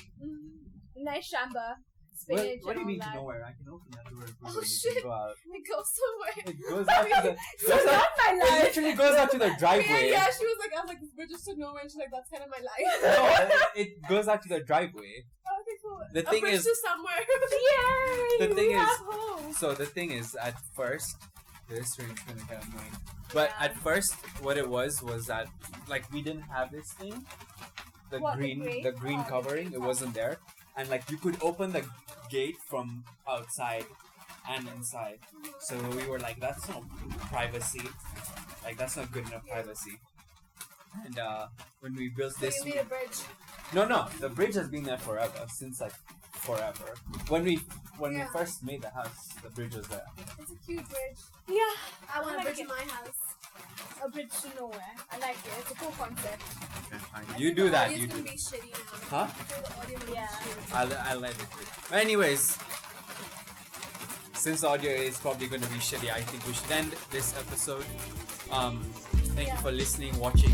[SPEAKER 4] Nice shamba.
[SPEAKER 3] What,
[SPEAKER 4] Spinach
[SPEAKER 3] what do you
[SPEAKER 4] and
[SPEAKER 3] mean
[SPEAKER 4] all
[SPEAKER 3] to
[SPEAKER 4] that.
[SPEAKER 3] nowhere? I can open that door if we
[SPEAKER 2] Oh,
[SPEAKER 3] want to
[SPEAKER 2] shit.
[SPEAKER 3] go out.
[SPEAKER 2] It goes somewhere.
[SPEAKER 3] It goes out to the.
[SPEAKER 4] So
[SPEAKER 3] goes out-
[SPEAKER 4] not my
[SPEAKER 3] it
[SPEAKER 4] life.
[SPEAKER 3] literally goes out to the driveway.
[SPEAKER 2] Yeah, she was like, I was like, this bridge is to nowhere. And she's like, that's kind of my life.
[SPEAKER 3] No, it goes out to the driveway.
[SPEAKER 2] Okay, cool.
[SPEAKER 3] The
[SPEAKER 2] A
[SPEAKER 3] thing
[SPEAKER 2] bridge
[SPEAKER 3] is,
[SPEAKER 2] to somewhere.
[SPEAKER 4] Yay!
[SPEAKER 3] The thing
[SPEAKER 4] we
[SPEAKER 3] is-
[SPEAKER 4] have home.
[SPEAKER 3] so the thing is, at first, this ring's gonna get annoying. But
[SPEAKER 4] Yeah.
[SPEAKER 3] at first, what it was that like we didn't have this thing, the
[SPEAKER 4] What, the
[SPEAKER 3] green,
[SPEAKER 4] green?
[SPEAKER 3] the green
[SPEAKER 4] Oh, the
[SPEAKER 3] covering.
[SPEAKER 4] green
[SPEAKER 3] It wasn't there, and like you could open the gate from outside and inside. So we were like, that's not privacy. Like that's not good enough privacy. And when we built
[SPEAKER 2] So
[SPEAKER 3] this,
[SPEAKER 2] you need a bridge.
[SPEAKER 3] no, the bridge has been there forever, since like forever. When we
[SPEAKER 2] Yeah.
[SPEAKER 3] first made the house, the bridge was there.
[SPEAKER 2] It's a cute bridge.
[SPEAKER 4] Yeah,
[SPEAKER 2] I want a
[SPEAKER 4] like
[SPEAKER 2] bridge
[SPEAKER 4] it.
[SPEAKER 2] in my house.
[SPEAKER 4] A bridge to nowhere. I like it. It's a cool concept.
[SPEAKER 3] Okay, fine.
[SPEAKER 2] I
[SPEAKER 3] You
[SPEAKER 2] think
[SPEAKER 3] do
[SPEAKER 2] the
[SPEAKER 3] that.
[SPEAKER 2] audio's
[SPEAKER 3] You
[SPEAKER 2] gonna
[SPEAKER 3] do.
[SPEAKER 2] be shitty now.
[SPEAKER 3] Huh?
[SPEAKER 2] I feel the audio will
[SPEAKER 4] Yeah.
[SPEAKER 2] be shitty.
[SPEAKER 3] I'll let it be. But anyways, since audio is probably going to be shitty, I think we should end this episode. Thank you
[SPEAKER 2] Yeah.
[SPEAKER 3] for listening, watching.